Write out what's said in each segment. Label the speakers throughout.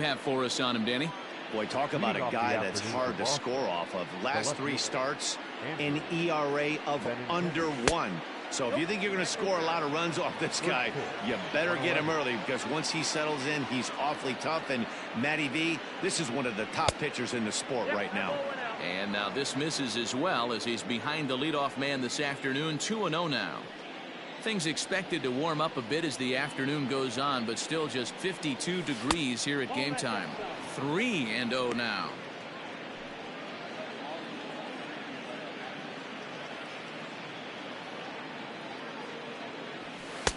Speaker 1: Have for us on him, Danny.
Speaker 2: Boy, talk about a guy that's hard to score off of. Last 3 starts, an ERA of under 1. So if you think you're going to score a lot of runs off this guy, you better get him early, because once he settles in, he's awfully tough. And Matty V, this is one of the top pitchers in the sport right now.
Speaker 1: And now this misses as well, as he's behind the leadoff man this afternoon. 2-0 now. Things expected to warm up a bit as the afternoon goes on, but still just 52 degrees here at game time. 3-0 now.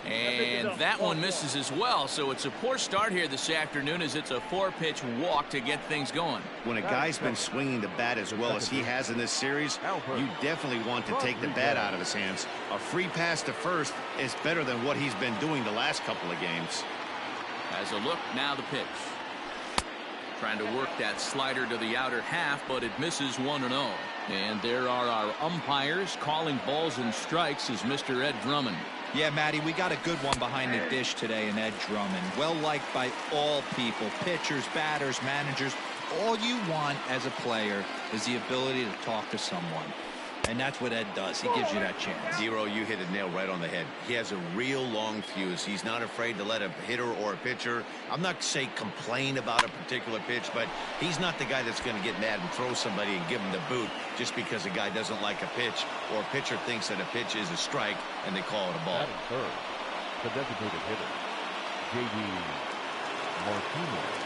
Speaker 1: And that one misses as well, so it's a poor start here this afternoon, as it's a 4-pitch walk to get things going.
Speaker 2: When a guy's been swinging the bat as well as he has in this series, you definitely want to take the bat out of his hands. A free pass to first is better than what he's been doing the last couple of games.
Speaker 1: As a look, now the pitch. Trying to work that slider to the outer half, but it misses 1-0. And there are our umpires calling balls and strikes as Mr. Ed Drummond.
Speaker 3: Yeah, Matty, we got a good one behind the dish today in Ed Drummond. Well liked by all people, pitchers, batters, managers. All you want as a player is the ability to talk to someone. And that's what Ed does. He gives you that chance.
Speaker 2: Zero, you hit a nail right on the head. He has a real long fuse. He's not afraid to let a hitter or a pitcher, I'm not saying complain about a particular pitch, but he's not the guy that's going to get mad and throw somebody and give him the boot just because a guy doesn't like a pitch, or a pitcher thinks that a pitch is a strike and they call it a ball.
Speaker 4: Third, the designated hitter, J.D. Martinez.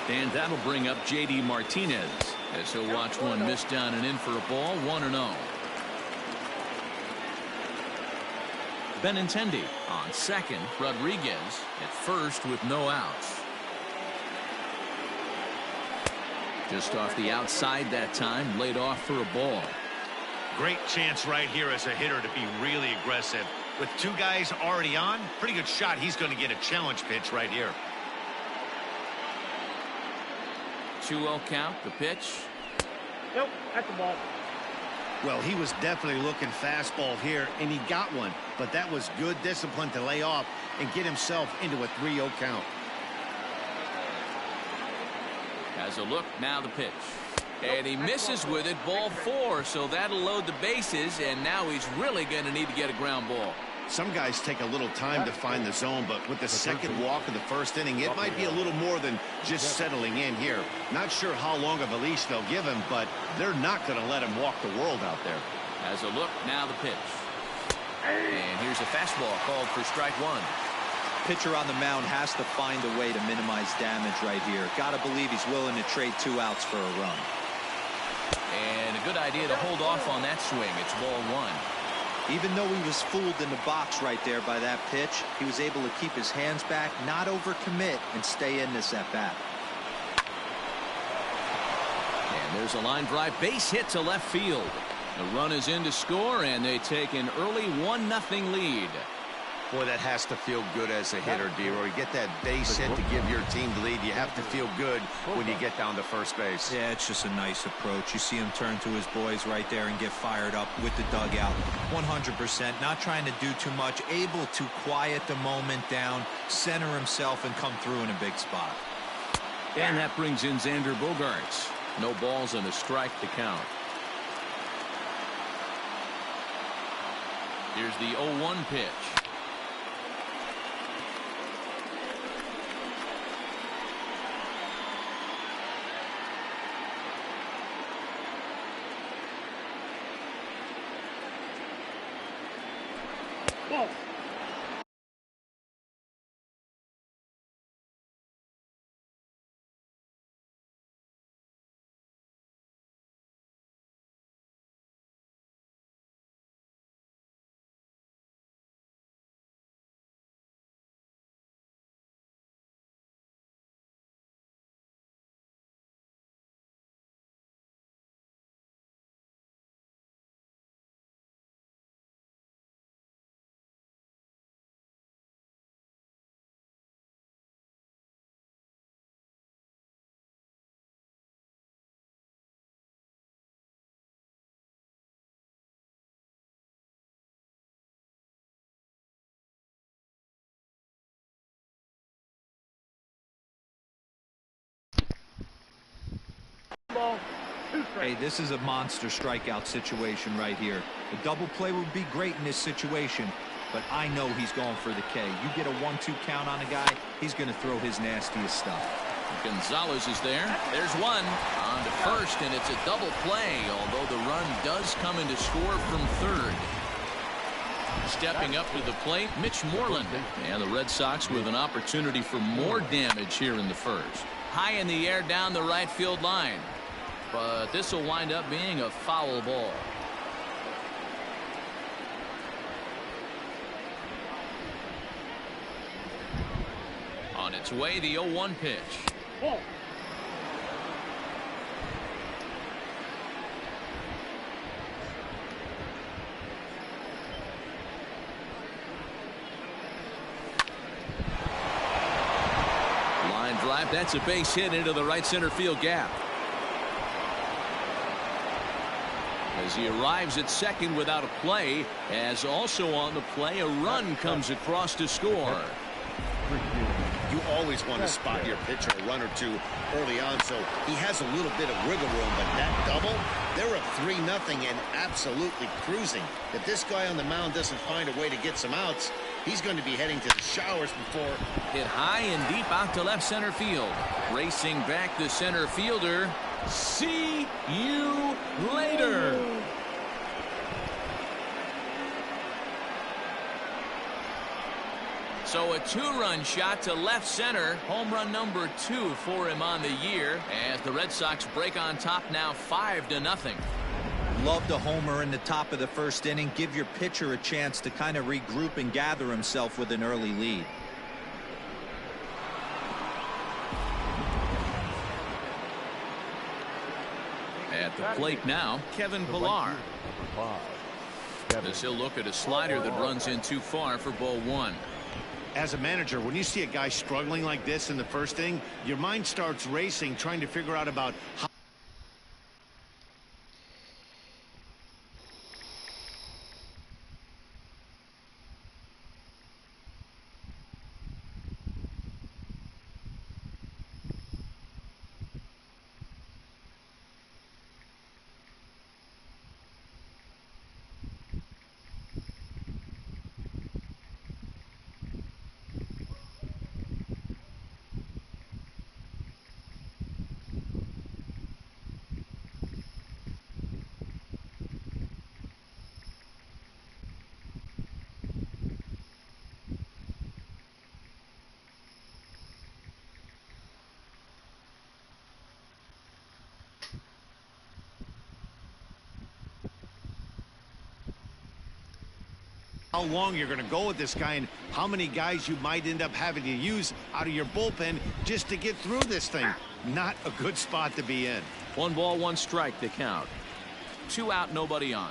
Speaker 1: And that'll bring up J.D. Martinez, as he'll watch one miss down and in for a ball. 1-0. Benintendi on second. Rodriguez at first with no outs. Just off the outside that time, laid off for a ball.
Speaker 2: Great chance right here as a hitter to be really aggressive. With 2 guys already on, pretty good shot. He's going to get a challenge pitch right here.
Speaker 1: 2-0 count, the pitch.
Speaker 5: Nope, that's the ball.
Speaker 2: Well, he was definitely looking fastball here, and he got one. But that was good discipline to lay off and get himself into a 3-0 count.
Speaker 1: As a look, now the pitch. And he misses with it, ball 4, so that'll load the bases, and now he's really going to need to get a ground ball.
Speaker 2: Some guys take a little time to find the zone, but with the second walk of the first inning, it might be a little more than just settling in here. Not sure how long of a leash they'll give him, but they're not going to let him walk the world out there.
Speaker 1: As a look, now the pitch. And here's a fastball called for strike 1.
Speaker 3: Pitcher on the mound has to find a way to minimize damage right here. Got to believe he's willing to trade 2 outs for a run.
Speaker 1: And a good idea to hold off on that swing. It's ball 1.
Speaker 3: Even though he was fooled in the box right there by that pitch, he was able to keep his hands back, not overcommit, and stay in this at-bat.
Speaker 1: And there's a line drive base hit to left field. The run is in to score, and they take an early 1-0 lead.
Speaker 2: Boy, that has to feel good as a hitter, D-Roy. You get that base hit to give your team the lead. You have to feel good when you get down to first base.
Speaker 3: Yeah, it's just a nice approach. You see him turn to his boys right there and get fired up with the dugout. 100%, not trying to do too much, able to quiet the moment down, center himself, and come through in a big spot.
Speaker 1: And that brings in Xander Bogaerts. No balls and a strike to count. Here's the 0-1 pitch.
Speaker 5: Ball. Ball. 2 strikes.
Speaker 3: Hey, this is a monster strikeout situation right here. A double play would be great in this situation, but I know he's going for the K. You get a 1-2 count on a guy, he's going to throw his nastiest stuff.
Speaker 1: Gonzalez is there. There's one on to first, and it's a double play, although the run does come in to score from third. Stepping up to the plate, Mitch Moreland. And the Red Sox with an opportunity for more damage here in the first. High in the air down the right field line. But this will wind up being a foul ball. On its way, the 0-1 pitch.
Speaker 5: Ball.
Speaker 1: Line drive. That's a base hit into the right center field gap. As he arrives at second without a play, as also on the play, a run comes across to score.
Speaker 2: You always want to spot your pitcher a run or two early on, so he has a little bit of wiggle room, but that double, they're up 3-0 and absolutely cruising. If this guy on the mound doesn't find a way to get some outs, he's going to be heading to the showers before.
Speaker 1: Hit high and deep out to left center field. Racing back the center fielder. See you later. So a 2-run shot to left center. Home run number 2 for him on the year, as the Red Sox break on top now 5-0.
Speaker 3: Love the homer in the top of the first inning. Give your pitcher a chance to kind of regroup and gather himself with an early lead.
Speaker 1: At the plate now, Kevin Pillar. As he'll look at a slider that runs in too far for ball 1.
Speaker 2: As a manager, when you see a guy struggling like this in the first inning, your mind starts racing, trying to figure out about how. How long you're going to go with this guy and how many guys you might end up having to use out of your bullpen just to get through this thing. Not a good spot to be in.
Speaker 1: 1 ball, 1 strike, the count. 2 out, nobody on.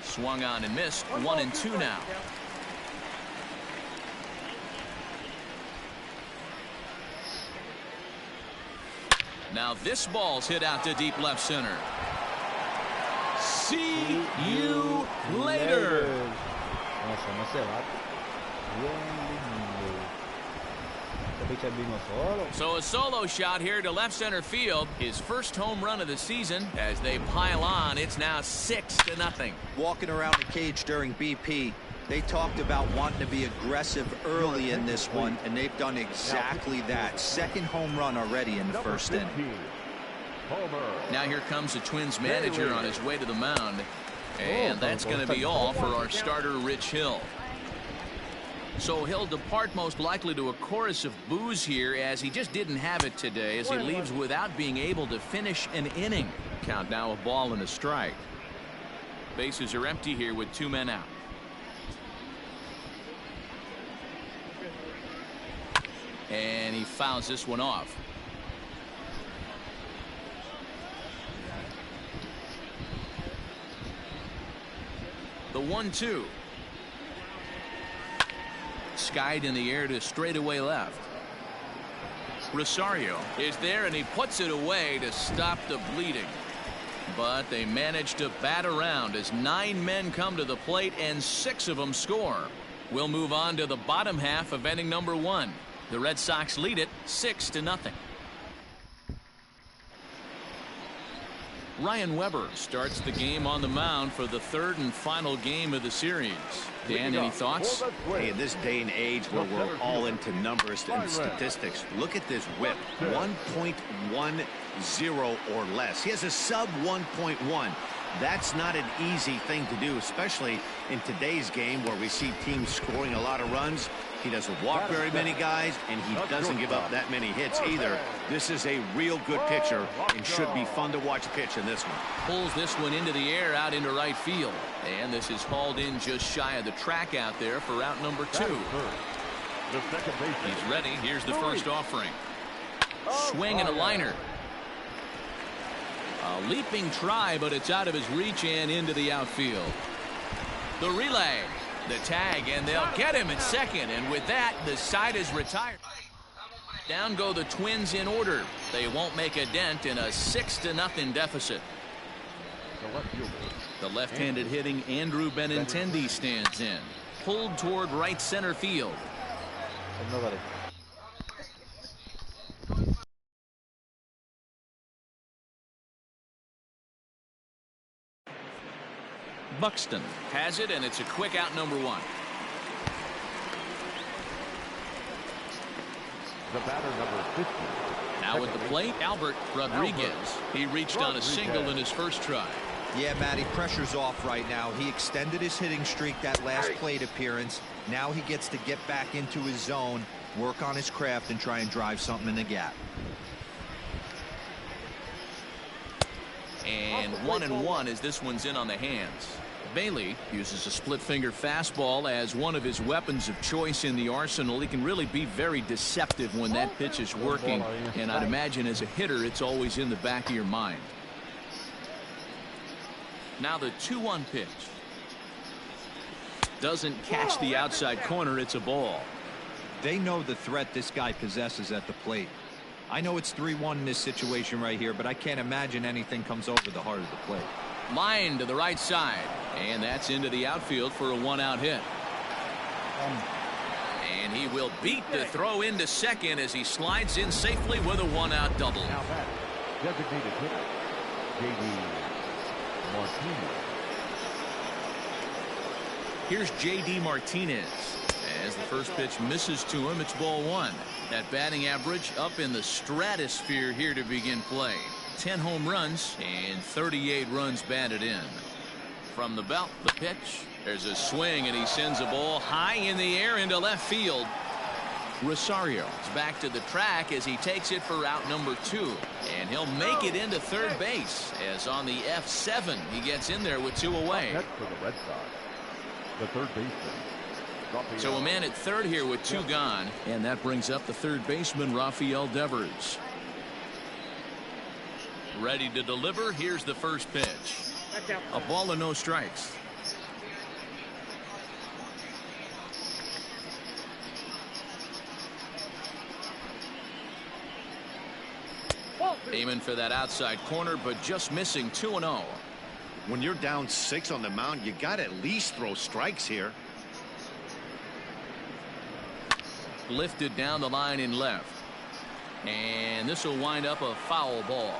Speaker 1: Swung on and missed. 1-2 now. Now this ball's hit out to deep left center. See you later. So a solo shot here to left center field. His first home run of the season. As they pile on, it's now 6-0.
Speaker 3: Walking around the cage during BP, they talked about wanting to be aggressive early in this one, and they've done exactly that. Second home run already in the first inning.
Speaker 1: Now here comes the Twins manager on his way to the mound. And that's going to be all for our starter, Rich Hill. So he'll depart most likely to a chorus of boos here, as he just didn't have it today, as he leaves without being able to finish an inning. Count now a ball and a strike. Bases are empty here with 2 men out. And he fouls this one off. The 1-2. Skied in the air to straightaway left. Rosario is there, and he puts it away to stop the bleeding. But they manage to bat around as 9 men come to the plate and 6 of them score. We'll move on to the bottom half of inning number 1. The Red Sox lead it 6-0. Ryan Weber starts the game on the mound for the third and final game of the series. Dan, any thoughts?
Speaker 2: Hey, in this day and age where we're all into numbers and statistics, look at this whip. 1.10 or less. He has a sub 1.1. That's not an easy thing to do, especially in today's game where we see teams scoring a lot of runs. He doesn't walk very many guys, and he doesn't give up that many hits either. This is a real good pitcher and should be fun to watch pitch in this one.
Speaker 1: Pulls this one into the air out into right field. And this is hauled in just shy of the track out there for route number 2. He's ready. Here's the first offering. Swing and a liner. A leaping try, but it's out of his reach and into the outfield. The relay. The tag, and they'll get him at second, and with that, the side is retired. Down go the Twins in order. They won't make a dent in a 6-0 deficit. The left-handed hitting Andrew Benintendi stands in, pulled toward right center field. Buxton has it, and it's a quick out, number 1.
Speaker 4: The batter, number 50.
Speaker 1: Now at the plate, Albert Rodriguez. He reached on a single in his first try.
Speaker 3: Yeah, Matty, pressure's off right now. He extended his hitting streak that last plate appearance. Now he gets to get back into his zone, work on his craft, and try and drive something in the gap.
Speaker 1: And 1-1 as this one's in on the hands. Bailey uses a split-finger fastball as one of his weapons of choice in the arsenal. He can really be very deceptive when that pitch is working, and I'd imagine as a hitter it's always in the back of your mind. Now the 2-1 pitch. Doesn't catch the outside corner. It's a ball.
Speaker 3: They know the threat this guy possesses at the plate. I know it's 3-1 in this situation right here, but I can't imagine anything comes over the heart of the plate.
Speaker 1: Line to the right side, and that's into the outfield for a 1-out hit. And he will beat the throw into second as he slides in safely with a 1-out double.
Speaker 4: Now back, designated hitter, J.D. Martinez.
Speaker 1: Here's J.D. Martinez. As the first pitch misses to him, it's ball 1. That batting average up in the stratosphere here to begin play. 10 home runs and 38 runs batted in. From the belt, the pitch. There's a swing, and he sends a ball high in the air into left field. Rosario is back to the track as he takes it for route number 2. And he'll make it into third base as on the F7 he gets in there with 2 away.
Speaker 4: Next for the Red Sox, the third baseman.
Speaker 1: So a man at third here with 2 gone, and that brings up the third baseman, Rafael Devers. Ready to deliver. Here's the first pitch. A ball and no strikes. Aiming for that outside corner, but just missing 2-0.
Speaker 2: When you're down 6 on the mound, you got to at least throw strikes here.
Speaker 1: Lifted down the line in left. And this will wind up a foul ball.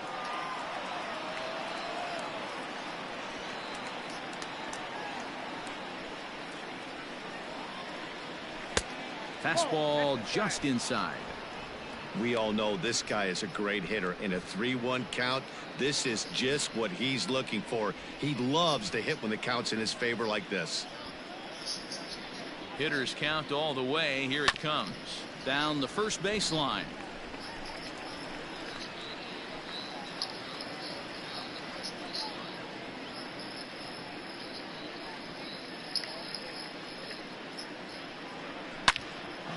Speaker 1: Fastball just inside.
Speaker 2: We all know this guy is a great hitter. In a 3-1 count, this is just what he's looking for. He loves to hit when the count's in his favor like this.
Speaker 1: Hitters count all the way. Here it comes. Down the first baseline.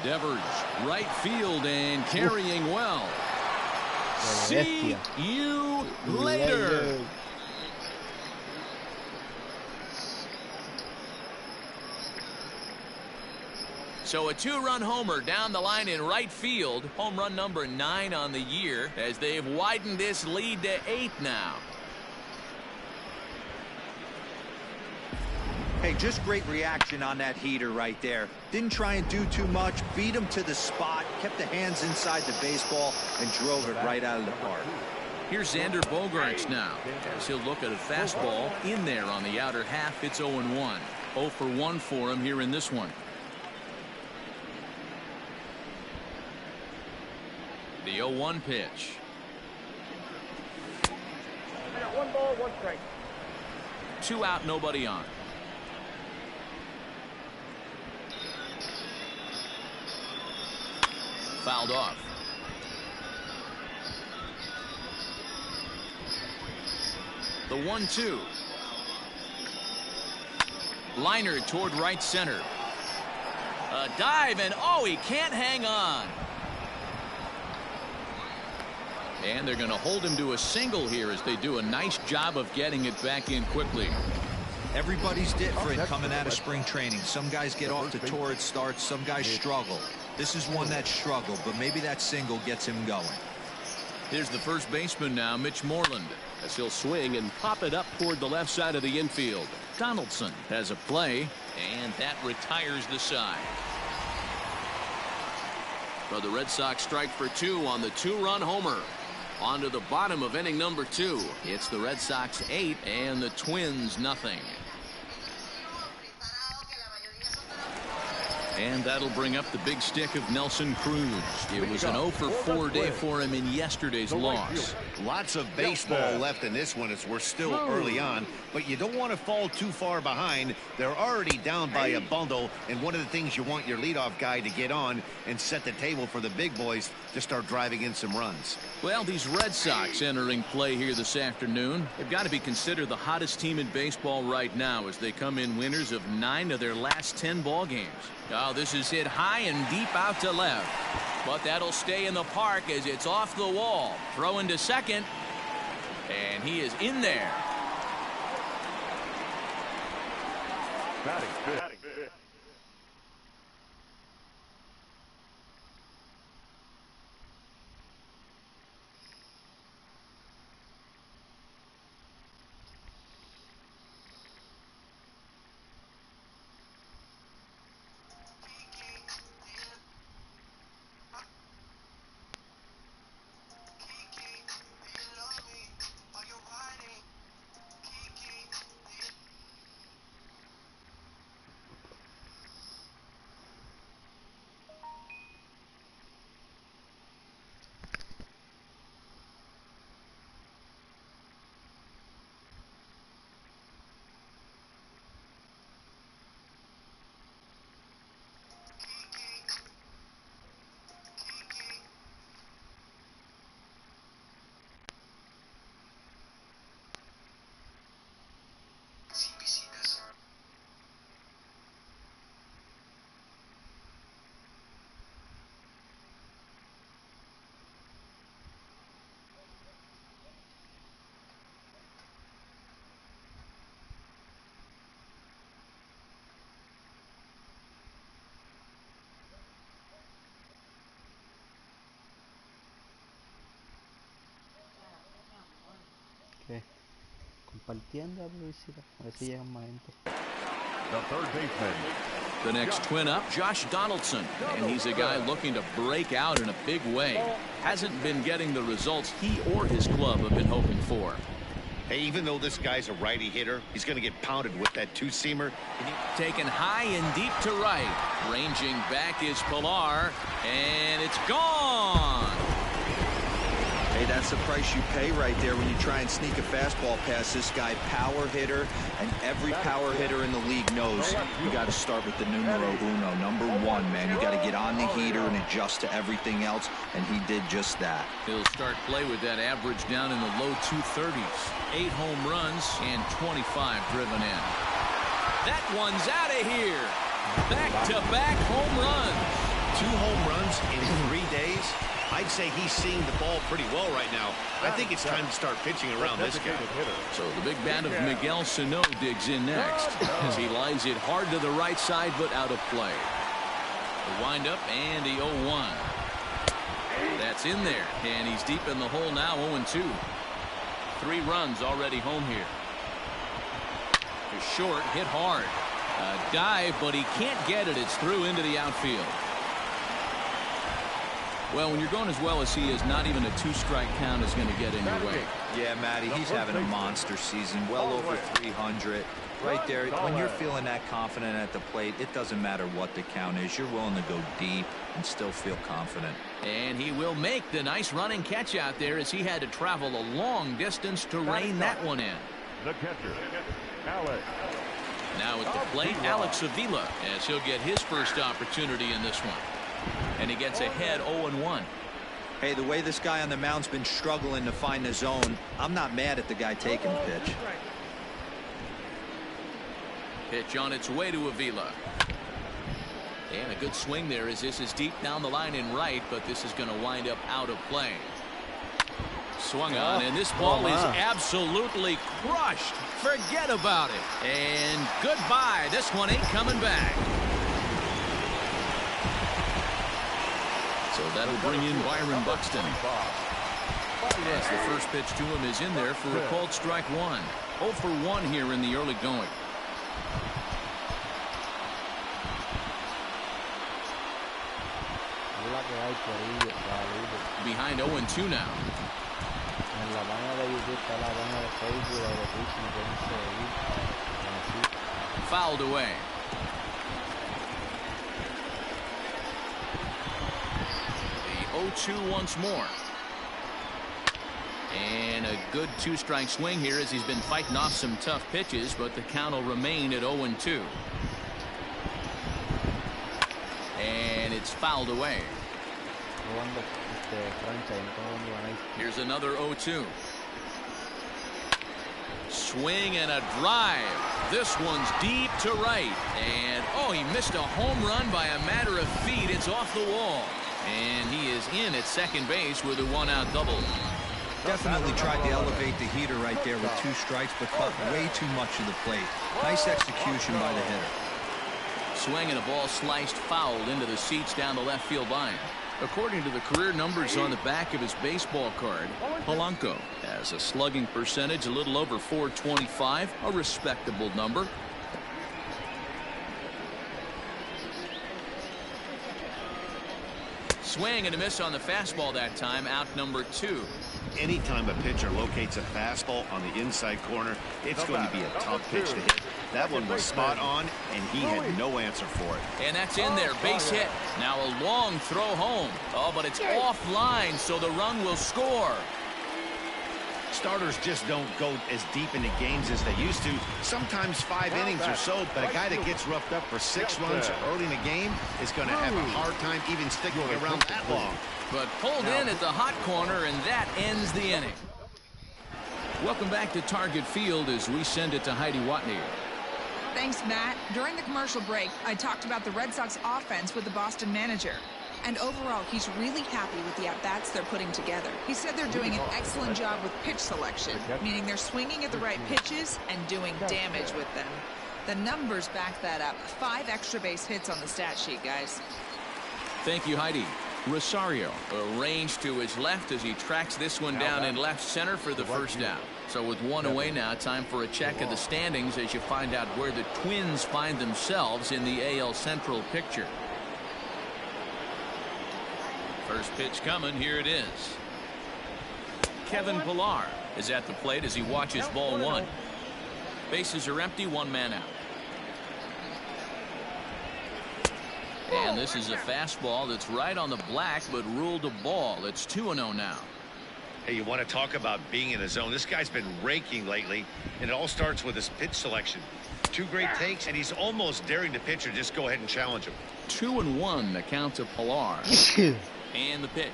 Speaker 1: Devers, right field, and carrying well. See you later. So a 2-run homer down the line in right field. Home run number 9 on the year as they've widened this lead to 8 now.
Speaker 3: Hey, just great reaction on that heater right there. Didn't try and do too much, beat him to the spot, kept the hands inside the baseball, and drove it right out of the park.
Speaker 1: Here's Xander Bogaerts now, as he'll look at a fastball in there on the outer half. It's 0-1. 0 for 1 for him here in this one. The 0-1 pitch.
Speaker 5: I got 1 ball, 1 strike.
Speaker 1: 2 out, nobody on. Fouled off. The 1-2. Liner toward right center. A dive, and oh, he can't hang on. And they're going to hold him to a single here as they do a nice job of getting it back in quickly.
Speaker 3: Everybody's different coming out of spring training. Some guys get off to torrid starts, some guys struggle. This is one that struggled, but maybe that single gets him going.
Speaker 1: Here's the first baseman now, Mitch Moreland, as he'll swing and pop it up toward the left side of the infield. Donaldson has a play, and that retires the side. So the Red Sox strike for 2 on the 2-run homer. On to the bottom of inning number 2. It's the Red Sox 8 and the Twins nothing. And that'll bring up the big stick of Nelson Cruz. It was an 0 for 4 day for him in yesterday's loss.
Speaker 2: Lots of baseball left in this one as we're still early on, but you don't want to fall too far behind. They're already down by a bundle, and one of the things you want your leadoff guy to get on and set the table for the big boys to start driving in some runs.
Speaker 1: Well, these Red Sox entering play here this afternoon. They've got to be considered the hottest team in baseball right now as they come in winners of 9 of their last 10 ball games. Oh, this is hit high and deep out to left. But that'll stay in the park as it's off the wall. Throw into second. And he is in there.
Speaker 4: Batting fifth.
Speaker 6: Compartiendo la publicidad. A ver si llegan más gente.
Speaker 4: The third baseman.
Speaker 1: The next twin up, Josh Donaldson. And he's a guy looking to break out in a big way. Hasn't been getting the results he or his club have been hoping for.
Speaker 2: Hey, even though this guy's a righty hitter, he's going to get pounded with that two-seamer.
Speaker 1: Taken high and deep to right. Ranging back is Pilar. And it's gone.
Speaker 3: Hey, that's the price you pay right there when you try and sneak a fastball past this guy. Power hitter, and every power hitter in the league knows you got to start with the numero uno, number 1, man. You got to get on the heater and adjust to everything else, and he did just that.
Speaker 1: He'll start play with that average down in the low 230s. 8 home runs and 25 driven in. That one's out of here. Back-to-back home runs.
Speaker 2: 2 home runs in 3 days. I'd say he's seeing the ball pretty well right now. I think it's time to start pitching around this guy.
Speaker 1: So the big bat of Miguel Sano digs in next as he lines it hard to the right side but out of play. The windup and the 0-1. That's in there, and he's deep in the hole now, 0-2. 3 runs already home here. To short, hit hard. A dive, but he can't get it. It's through into the outfield. Well, when you're going as well as he is, not even a 2-strike count is going to get in your way.
Speaker 3: Yeah, Matty, he's having a monster season, well over 300. Right there, when you're feeling that confident at the plate, it doesn't matter what the count is. You're willing to go deep and still feel confident.
Speaker 1: And he will make the nice running catch out there as he had to travel a long distance to rein that one in.
Speaker 4: The catcher, Alex.
Speaker 1: Now at the plate, Alex Avila, as he'll get his first opportunity in this one. And he gets ahead 0-1.
Speaker 3: Hey, the way this guy on the mound's been struggling to find the zone, I'm not mad at the guy taking the pitch.
Speaker 1: Pitch on its way to Avila. And a good swing there as this is deep down the line in right, but this is going to wind up out of play. Swung on, and this ball is absolutely crushed. Forget about it. And goodbye. This one ain't coming back. So that'll bring in Byron Buxton. As the first pitch to him is in there for a called strike one. 0 for 1 here in the early going. Behind 0-2 now. Fouled away. The 0-2 once more. And a good 2-strike swing here as he's been fighting off some tough pitches, but the count will remain at 0-2. And it's fouled away. Here's another 0-2. Swing and a drive. This one's deep to right. And, oh, he missed a home run by a matter of feet. It's off the wall. And he is in at second base with a 1-out double.
Speaker 3: Definitely tried to elevate the heater right there with 2 strikes, but caught way too much of the plate. Nice execution by the hitter.
Speaker 1: Swing and a ball sliced foul into the seats down the left field line. According to the career numbers on the back of his baseball card, Polanco has a slugging percentage a little over .425, a respectable number. Swing and a miss on the fastball that time, out number 2.
Speaker 2: Anytime a pitcher locates a fastball on the inside corner, it's going to be a tough pitch to hit. That one was spot on, and he had no answer for it.
Speaker 1: And that's in there, base hit. Now a long throw home. Oh, but it's offline, so the run will score.
Speaker 2: Starters just don't go as deep into games as they used to. Sometimes 5 innings or so, but a guy that gets roughed up for 6 runs early in the game is going to have a hard time even sticking around that long.
Speaker 1: But pulled in at the hot corner, and that ends the inning. Welcome back to Target Field as we send it to Heidi Watney.
Speaker 7: Thanks, Matt. During the commercial break, I talked about the Red Sox offense with the Boston manager. And overall, he's really happy with the at-bats they're putting together. He said they're doing an excellent job with pitch selection, meaning they're swinging at the right pitches and doing damage with them. The numbers back that up. 5 extra base hits on the stat sheet, guys.
Speaker 1: Thank you, Heidi. Rosario arranged to his left as he tracks this one down in left center for the first out. So with 1 away now, time for a check of the standings as you find out where the Twins find themselves in the AL Central picture. First pitch coming. Here it is. Kevin Pillar is at the plate as he watches ball 1. Bases are empty, 1 man out. And this is a fastball that's right on the black but ruled a ball. It's 2-0 now.
Speaker 2: Hey, you want to talk about being in the zone? This guy's been raking lately, and it all starts with his pitch selection. 2 great takes, and he's almost daring the pitcher just go ahead and challenge him.
Speaker 1: 2-1 the count to Pillar. And the pitch.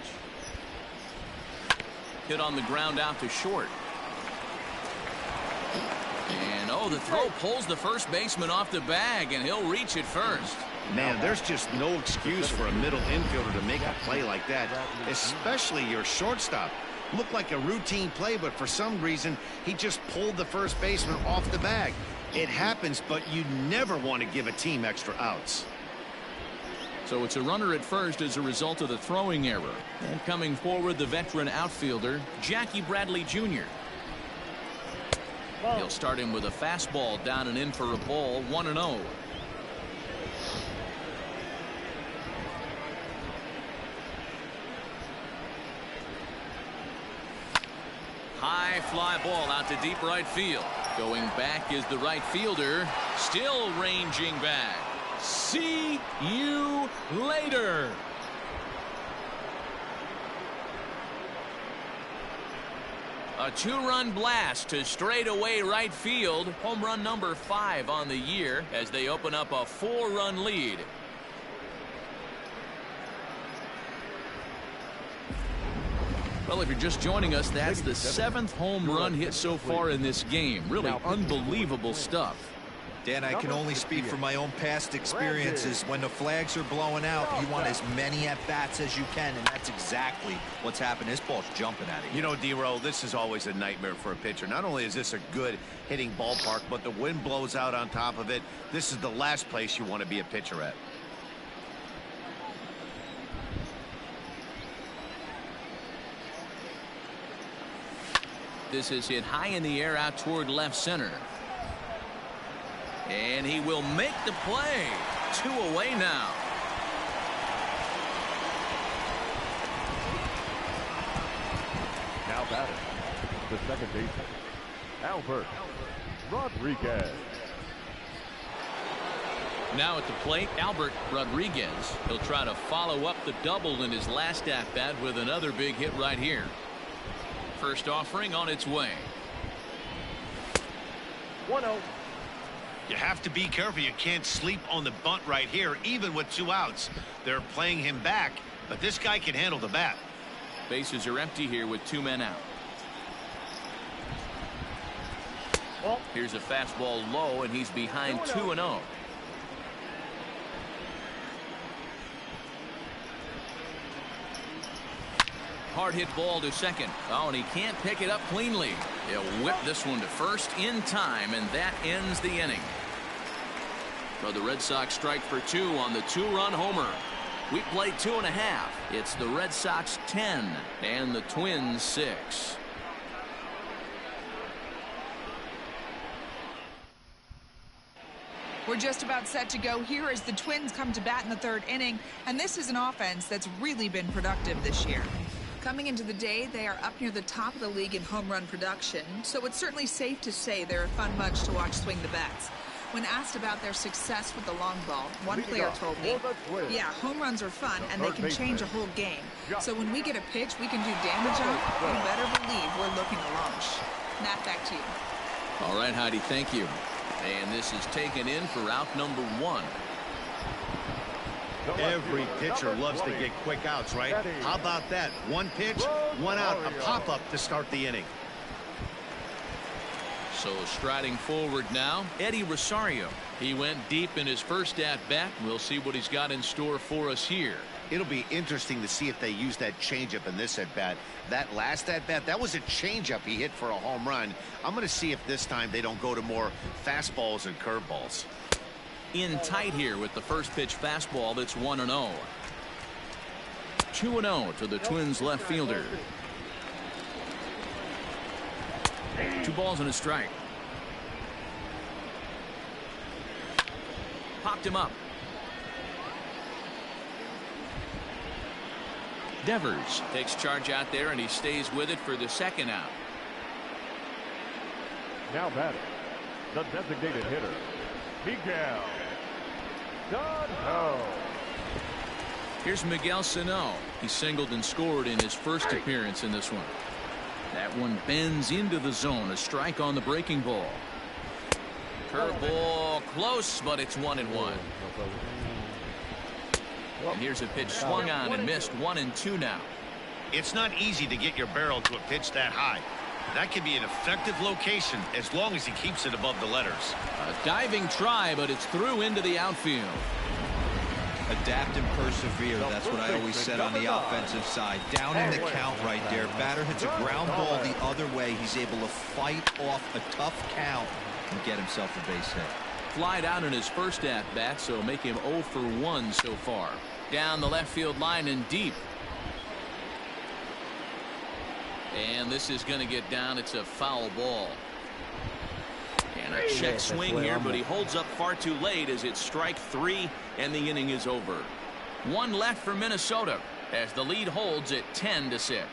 Speaker 1: Hit on the ground out to short. And oh, the throw pulls the first baseman off the bag, and he'll reach it first.
Speaker 2: Man, there's just no excuse for a middle infielder to make a play like that, especially your shortstop. Looked like a routine play, but for some reason, he just pulled the first baseman off the bag. It happens, but you never want to give a team extra outs.
Speaker 1: So it's a runner at first as a result of the throwing error. And coming forward, the veteran outfielder, Jackie Bradley Jr. He'll start him with a fastball down and in for a ball, 1-0. High fly ball out to deep right field. Going back is the right fielder. Still ranging back. See you later. A 2-run blast to straightaway right field. Home run number 5 on the year as they open up a 4-run lead. Well, if you're just joining us, that's the 7th home run hit so far in this game. Really unbelievable stuff.
Speaker 3: Dan, I can only speak from my own past experiences. When the flags are blowing out, you want as many at-bats as you can, and that's exactly what's happened. This ball's jumping at it.
Speaker 2: You know, D-Roll, this is always a nightmare for a pitcher. Not only is this a good hitting ballpark, but the wind blows out on top of it. This is the last place you want to be a pitcher at.
Speaker 1: This is hit high in the air out toward left center. And he will make the play. 2 away now.
Speaker 4: Now batting, the second baseman, Albert Rodriguez.
Speaker 1: Now at the plate, Albert Rodriguez. He'll try to follow up the double in his last at-bat with another big hit right here. First offering on its way.
Speaker 5: 1-0.
Speaker 2: You have to be careful. You can't sleep on the bunt right here, even with 2 outs. They're playing him back, but this guy can handle the bat.
Speaker 1: Bases are empty here with 2 men out. Here's a fastball low, and he's behind 2-0. Hard hit ball to second. Oh, and he can't pick it up cleanly. He'll whip this one to first in time, and that ends the inning. So the Red Sox strike for 2 on the 2-run homer. We played 2.5. It's the Red Sox 10 and the Twins 6.
Speaker 7: We're just about set to go here as the Twins come to bat in the 3rd inning, and this is an offense that's really been productive this year. Coming into the day, they are up near the top of the league in home run production, so it's certainly safe to say they're a fun bunch to watch swing the bats. When asked about their success with the long ball, one player told me, yeah, home runs are fun and they can change a whole game. So when we get a pitch we can do damage on, you better believe we're looking to launch. Matt, back to you.
Speaker 1: All right, Heidi, thank you. And this is taken in for out number 1.
Speaker 2: Every pitcher loves to get quick outs, right? How about that? 1 pitch, 1 out, a pop-up to start the inning.
Speaker 1: So striding forward now, Eddie Rosario. He went deep in his first at-bat. We'll see what he's got in store for us here.
Speaker 2: It'll be interesting to see if they use that changeup in this at-bat. That last at-bat, that was a changeup he hit for a home run. I'm going to see if this time they don't go to more fastballs and curveballs.
Speaker 1: In tight here with the first pitch fastball that's 1-0. 2-0 to the Twins left fielder. 2 balls and a strike. Popped him up. Devers takes charge out there, and he stays with it for the 2nd out.
Speaker 4: Now batting, the designated hitter, Miguel Sano.
Speaker 1: Here's Miguel Sano. He singled and scored in his first appearance in this one. That one bends into the zone. A strike on the breaking ball. Curveball close, but it's 1-1. And here's a pitch swung on and missed. 1-2 now.
Speaker 2: It's not easy to get your barrel to a pitch that high. That can be an effective location as long as he keeps it above the letters.
Speaker 1: A diving try, but it's through into the outfield.
Speaker 3: Adapt and persevere. That's what I always said on the offensive side. Down in the count right there. Batter hits a ground ball the other way. He's able to fight off a tough count and get himself a base hit.
Speaker 1: Flied out in his first at-bat, so make him 0 for 1 so far. Down the left field line and deep. And this is going to get down. It's a foul ball. And a check swing here, but he holds up far too late as it's strike 3 and the inning is over. 1 left for Minnesota as the lead holds at 10-6.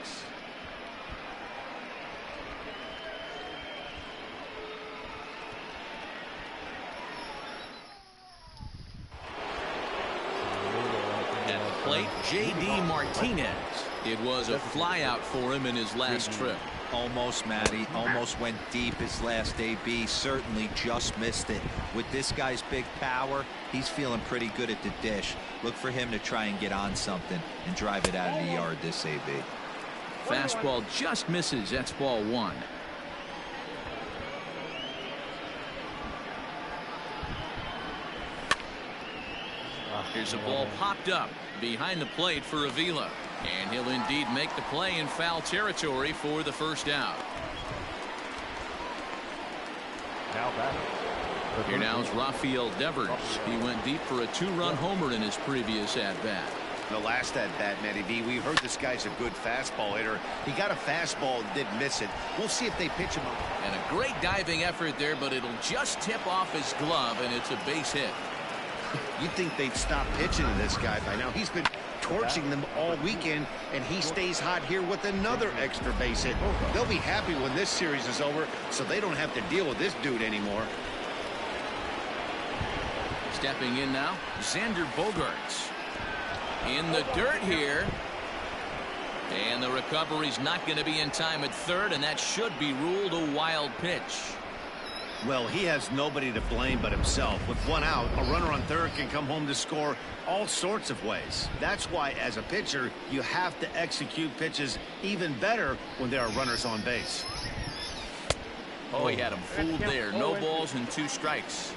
Speaker 1: J.D. Martinez. It was a flyout for him in his last trip.
Speaker 3: Almost, Matty. Almost went deep his last AB. Certainly just missed it. With this guy's big power, he's feeling pretty good at the dish. Look for him to try and get on something and drive it out of the yard this AB.
Speaker 1: Fastball just misses. That's ball one. Here's a ball popped up behind the plate for Avila. And he'll indeed make the play in foul territory for the first out. Here now is Rafael Devers. He went deep for a two-run homer in his previous at-bat.
Speaker 2: The last at-bat, Matty V, we heard this guy's a good fastball hitter. He got a fastball and didn't miss it. We'll see if they pitch him up.
Speaker 1: And a great diving effort there, but it'll just tip off his glove, and it's a base hit.
Speaker 2: You'd think they'd stop pitching to this guy by now. He's been torching them all weekend, and he stays hot here with another extra base hit. They'll be happy when this series is over, so they don't have to deal with this dude anymore.
Speaker 1: Stepping in now, Xander Bogaerts. In the dirt here. And the recovery's not going to be in time at third, and that should be ruled a wild pitch.
Speaker 2: Well, he has nobody to blame but himself. With one out, a runner on third can come home to score all sorts of ways. That's why, as a pitcher, you have to execute pitches even better when there are runners on base.
Speaker 1: Oh, he had him fooled there. No balls and 2 strikes.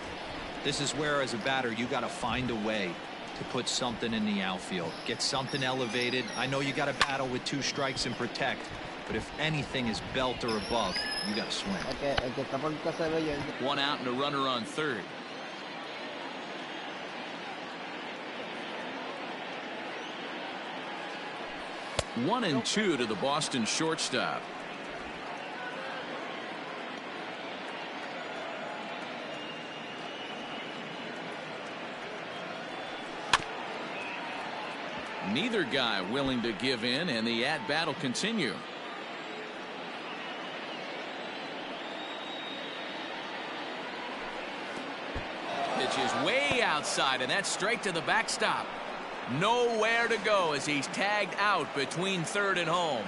Speaker 3: This is where, as a batter, you got to find a way to put something in the outfield. Get something elevated. I know you got to battle with 2 strikes and protect. But if anything is belt or above, you got to swing.
Speaker 1: One out and a runner on third. One and 2 to the Boston shortstop. Neither guy willing to give in, and the at-bat will continue. Pitch is way outside, and that's straight to the backstop. Nowhere to go as he's tagged out between third and home.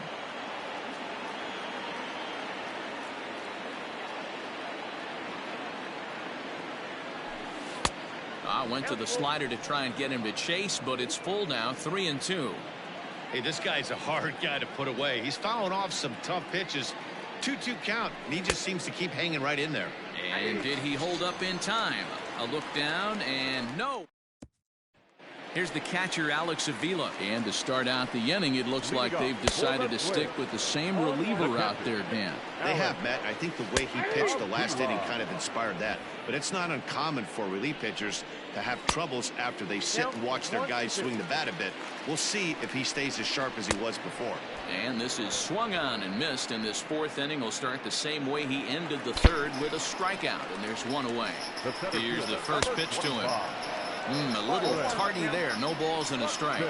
Speaker 1: Went to the slider to try and get him to chase, but it's full now, 3-2.
Speaker 2: Hey, this guy's a hard guy to put away. He's fouling off some tough pitches. 2-2 count, and he just seems to keep hanging right in there.
Speaker 1: And did he hold up in time? A look down, and no. Here's the catcher, Alex Avila. And to start out the inning, it looks like they've decided to stick with the same reliever out there, Dan.
Speaker 2: They have, Matt. I think the way he pitched the last inning kind of inspired that. But it's not uncommon for relief pitchers to have troubles after they sit and watch their guys swing the bat a bit. We'll see if he stays as sharp as he was before.
Speaker 1: And this is swung on and missed, and this 4th inning will start the same way he ended the 3rd with a strikeout, and there's one away. Here's the first pitch to him. A little tardy there. No balls and a strike.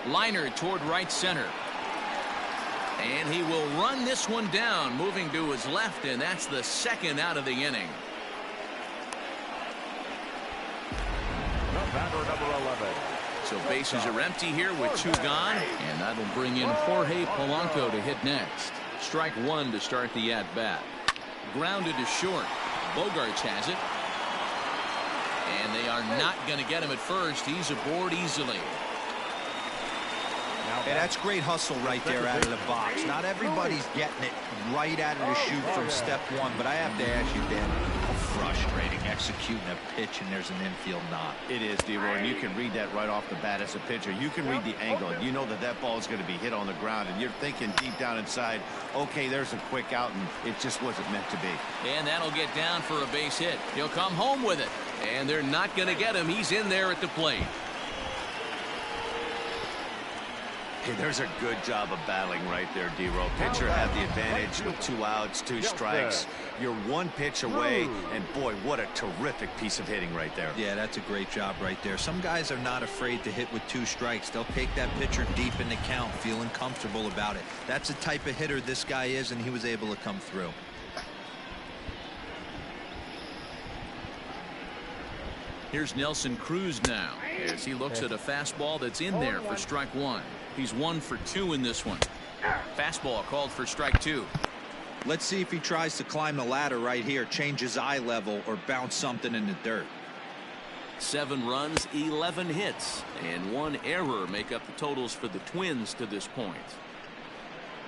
Speaker 1: Liner toward right center. And he will run this one down, moving to his left, and that's the 2nd out of the inning. So bases are empty here with 2 gone, and that'll bring in Jorge Polanco to hit next. Strike 1 to start the at-bat. Grounded to short. Bogaerts has it. And they are not going to get him at first. He's aboard easily.
Speaker 3: Hey, that's great hustle right there out of the box. Not everybody's getting it right out of the chute from step 1, but I have to ask you, Dan, how frustrating executing a pitch and there's an infield knock.
Speaker 2: It is, D-Roy, and you can read that right off the bat as a pitcher. You can read the angle, and you know that that ball is going to be hit on the ground, and you're thinking deep down inside, okay, there's a quick out, and it just wasn't meant to be.
Speaker 1: And that'll get down for a base hit. He'll come home with it, and they're not going to get him. He's in there at the plate.
Speaker 2: Hey, there's a good job of battling right there, D-Roy. Pitcher had the advantage with 2 outs, 2 strikes. You're 1 pitch away, and boy, what a terrific piece of hitting right there.
Speaker 3: Yeah, that's a great job right there. Some guys are not afraid to hit with 2 strikes. They'll take that pitcher deep in the count, feeling comfortable about it. That's the type of hitter this guy is, and he was able to come through.
Speaker 1: Here's Nelson Cruz now as he looks at a fastball that's in there for strike one. He's 1 for 2 in this one. Fastball called for strike 2.
Speaker 3: Let's see if he tries to climb the ladder right here, change his eye level, or bounce something in the dirt.
Speaker 1: 7 runs, 11 hits, and 1 error make up the totals for the Twins to this point.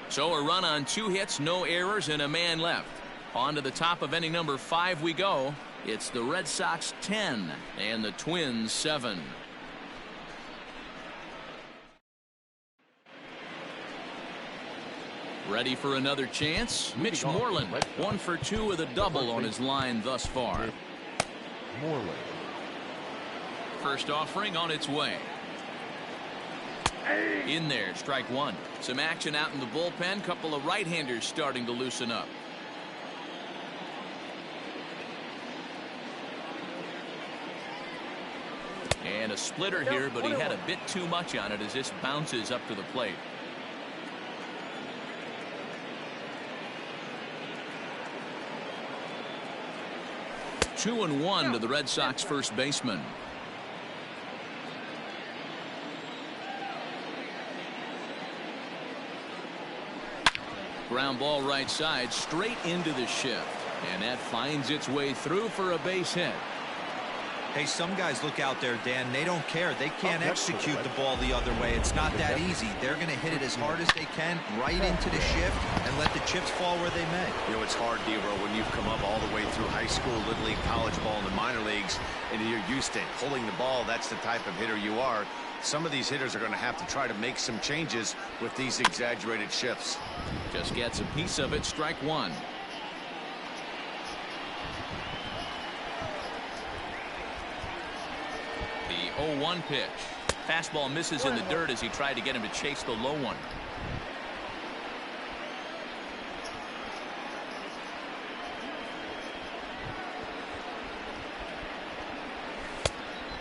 Speaker 1: So a run on 2 hits, no errors, and a man left. On to the top of inning number 5 we go. It's the Red Sox 10 and the Twins 7. Ready for another chance? Mitch Moreland, 1 for 2 with a double on his line thus far.
Speaker 4: Moreland.
Speaker 1: First offering on its way. In there, strike 1. Some action out in the bullpen. Couple of right-handers starting to loosen up. And a splitter here, but he had a bit too much on it as this bounces up to the plate. Two and 1 to the Red Sox first baseman. Ground ball right side, straight into the shift. And that finds its way through for a base hit.
Speaker 3: Hey, some guys look out there, Dan, they don't care. They can't execute the ball the other way. It's not that easy. They're going to hit it as hard as they can right into the shift and let the chips fall where they may.
Speaker 2: You know, it's hard, Dero, when you've come up all the way through high school, little league, college ball, and the minor leagues, and you're used to pulling the ball. That's the type of hitter you are. Some of these hitters are going to have to try to make some changes with these exaggerated shifts.
Speaker 1: Just gets a piece of it, strike 1. The 0-1 pitch. Fastball misses in the dirt as he tried to get him to chase the low one.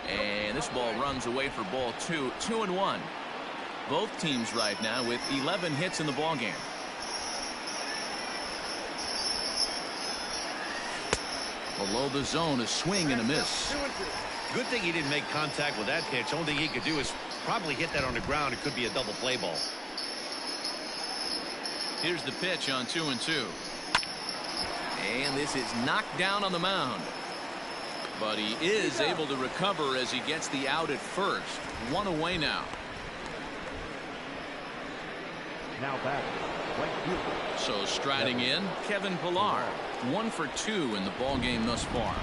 Speaker 1: And this ball runs away for ball 2. 2-1. Both teams right now with 11 hits in the ballgame. Below the zone, a swing and a miss.
Speaker 2: Good thing he didn't make contact with that pitch. Only thing he could do is probably hit that on the ground. It could be a double play ball.
Speaker 1: Here's the pitch on 2-2. And this is knocked down on the mound. But he is able to recover as he gets the out at first. 1 away now.
Speaker 4: Now back.
Speaker 1: So striding in, Kevin Pillar. 1 for 2 in the ballgame thus far.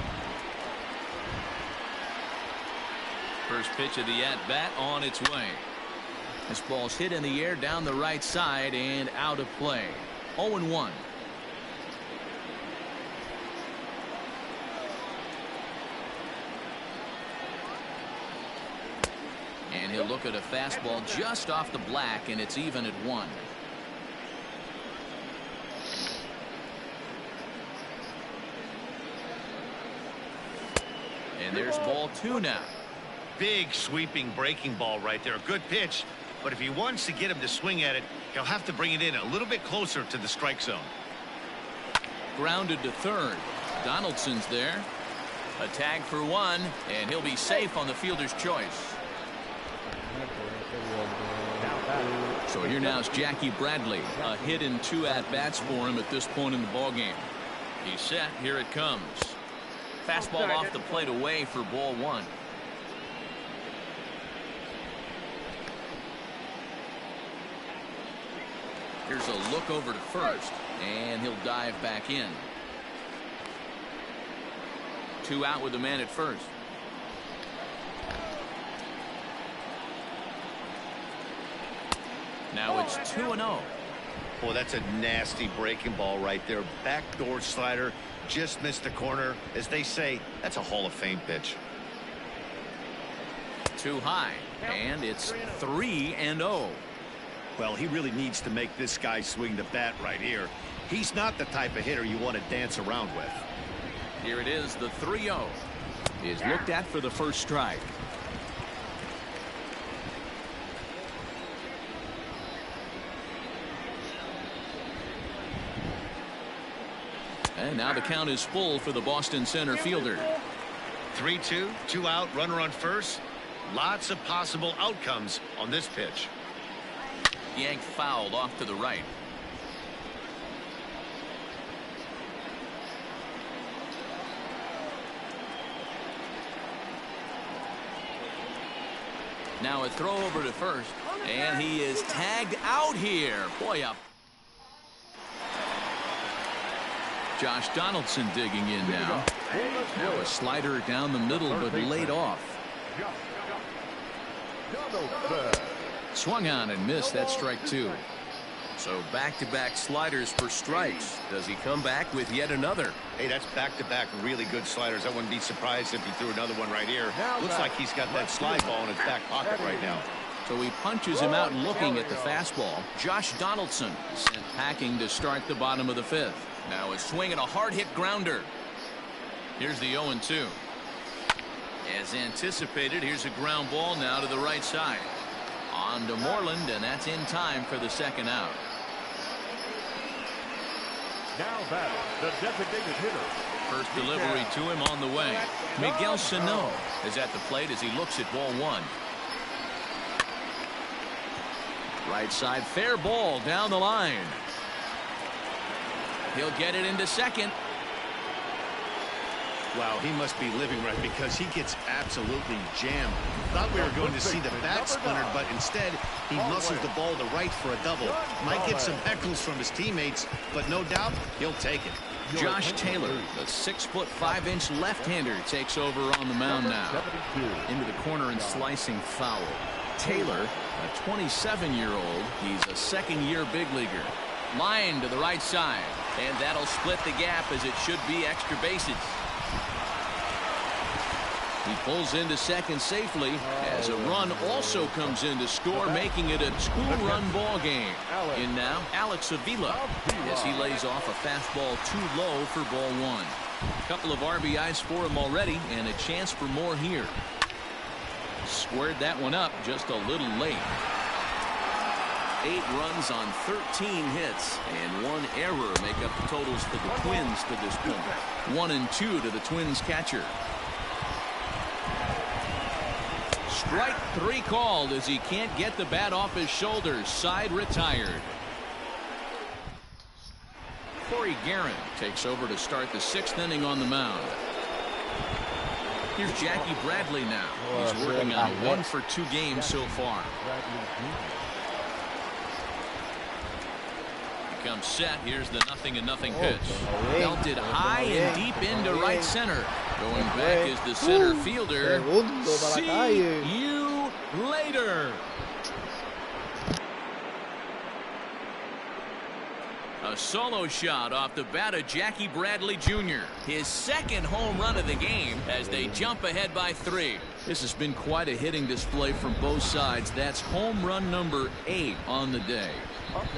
Speaker 1: First pitch of the at-bat on its way. This ball's hit in the air down the right side and out of play. 0-1. And he'll look at a fastball just off the black, and it's even at 1. And there's ball 2 now.
Speaker 2: Big sweeping breaking ball right there. A good pitch, but if he wants to get him to swing at it, he'll have to bring it in a little bit closer to the strike zone.
Speaker 1: Grounded to third. Donaldson's there. A tag for 1, and he'll be safe on the fielder's choice. So here now is Jackie Bradley. A hit in 2 at-bats for him at this point in the ballgame. He's set. Here it comes. Fastball off the plate away for ball 1. Here's a look over to first, and he'll dive back in. 2 out with the man at first. Now it's 2-0.
Speaker 2: Boy, that's a nasty breaking ball right there. Backdoor slider, just missed the corner. As they say, that's a Hall of Fame pitch.
Speaker 1: Too high, and it's 3-0.
Speaker 2: Well, he really needs to make this guy swing the bat right here. He's not the type of hitter you want to dance around with.
Speaker 1: Here it is, the 3-0 is looked at for the first strike. And now the count is full for the Boston center fielder.
Speaker 2: 3-2, 2 out, runner on first. Lots of possible outcomes on this pitch.
Speaker 1: Yanked fouled off to the right. Now a throw over to first, and he is tagged out here. Boy, up. Josh Donaldson digging in now. Now a slider down the middle, but laid off. Swung on and missed. That strike two. So back-to-back sliders for strikes. Does he come back with yet another?
Speaker 2: Hey, that's back-to-back really good sliders. I wouldn't be surprised if he threw another one right here. Looks like he's got that slide ball in his back pocket right now.
Speaker 1: So he punches him out looking at the fastball. Josh Donaldson sent packing to start the bottom of the fifth. Now a swing and a hard-hit grounder. Here's the 0-2. As anticipated, here's a ground ball now to the right side. On to Moreland, and that's in time for the second out.
Speaker 4: Now back, the designated hitter.
Speaker 1: First delivery to him on the way. Miguel Sano is at the plate as he looks at ball one. Right side, fair ball down the line. He'll get it into second.
Speaker 2: Wow, he must be living right because he gets absolutely jammed. Thought we were going to see the bat splintered, but instead he muscles the ball to right for a double. Might get some heckles from his teammates, but no doubt he'll take it.
Speaker 1: Josh Taylor, the 6'5" left-hander, takes over on the mound now. Into the corner and slicing foul. Taylor, a 27-year-old, he's a second-year big leaguer. Line to the right side, and that'll split the gap as it should be extra bases. He pulls into second safely as a run also comes in to score, making it a two-run ball game. In now, Alex Avila as he lays off a fastball too low for ball one. A couple of RBIs for him already and a chance for more here. Squared that one up just a little late. 8 runs on 13 hits and 1 error make up the totals for the Twins to this point. 1 and 2 to the Twins catcher. Strike 3 called as he can't get the bat off his shoulders. Side retired. Corey Guerin takes over to start the 6th inning on the mound. Here's Jackie Bradley now. He's working on a 1 for 2 games so far. He comes set. Here's the 0-0 pitch. Belted high and deep into right center. Going back is the center fielder. See you later. A solo shot off the bat of Jackie Bradley Jr. His second home run of the game as they jump ahead by 3. This has been quite a hitting display from both sides. That's home run number 8 on the day.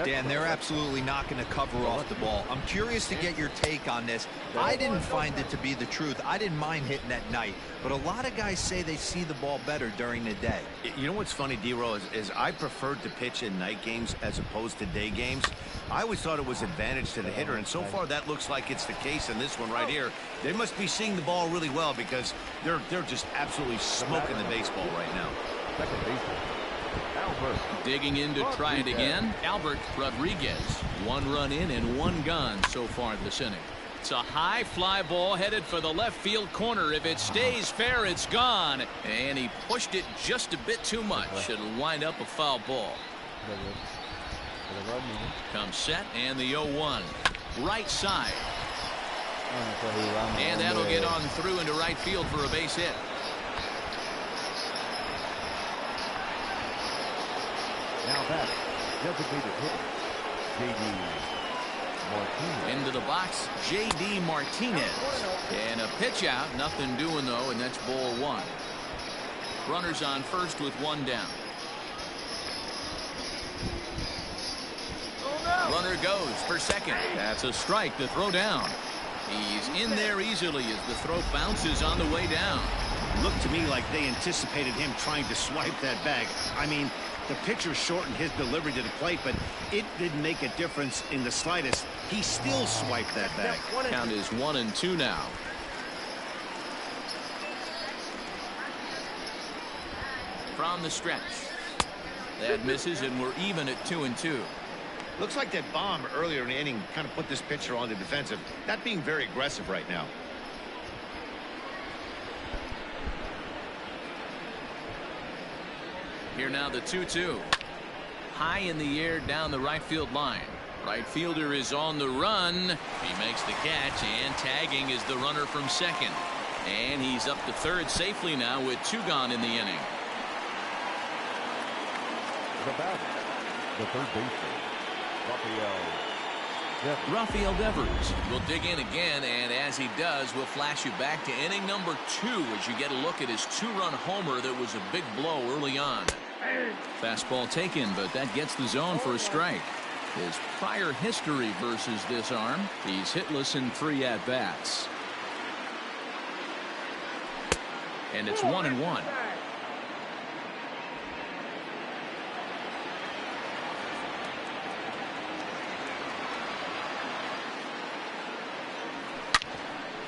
Speaker 3: Dan, they're absolutely not going to cover off the ball. I'm curious to get your take on this. I didn't find it to be the truth. I didn't mind hitting at night, but a lot of guys say they see the ball better during the day.
Speaker 2: You know what's funny, D-Row, is I preferred to pitch in night games as opposed to day games. I always thought it was advantage to the hitter, and so far that looks like it's the case in this one right here. They must be seeing the ball really well because they're just absolutely smoking the baseball right now.
Speaker 4: Second baseman, Albert.
Speaker 1: Digging in to try it again, Albert Rodriguez. 1 run in and 1 gone so far this inning. It's a high fly ball headed for the left field corner. If it stays fair, it's gone. And he pushed it just a bit too much. It'll wind up a foul ball. Comes set and the 0-1. Right side. And that'll get on through into right field for a base hit.
Speaker 4: Now back, designated hitter, J.D. Martinez.
Speaker 1: Into the box, J.D. Martinez. And a pitch out. Nothing doing, though, and that's ball 1. Runners on first with 1 down. Runner goes for second. That's a strike to throw down. He's in there easily as the throw bounces on the way down.
Speaker 2: Looked to me like they anticipated him trying to swipe that bag. I mean, the pitcher shortened his delivery to the plate, but it didn't make a difference in the slightest. He still swiped that bag.
Speaker 1: Count is 1 and 2 now. from the stretch. That misses, and we're even at 2-2.
Speaker 2: Looks like that bomb earlier in the inning kind of put this pitcher on the defensive. Not being very aggressive right now.
Speaker 1: Here now the 2-2. High in the air down the right field line. Right fielder is on the run. He makes the catch, and tagging is the runner from second. And he's up to third safely now with 2 gone in the inning.
Speaker 4: The batter, the third baseman,
Speaker 1: Rafael Devers will dig in again, and as he does, we'll flash you back to inning number 2 as you get a look at his 2-run homer that was a big blow early on. Fastball taken, but that gets the zone for a strike. His prior history versus this arm, he's hitless in 3 at-bats. And it's 1-1.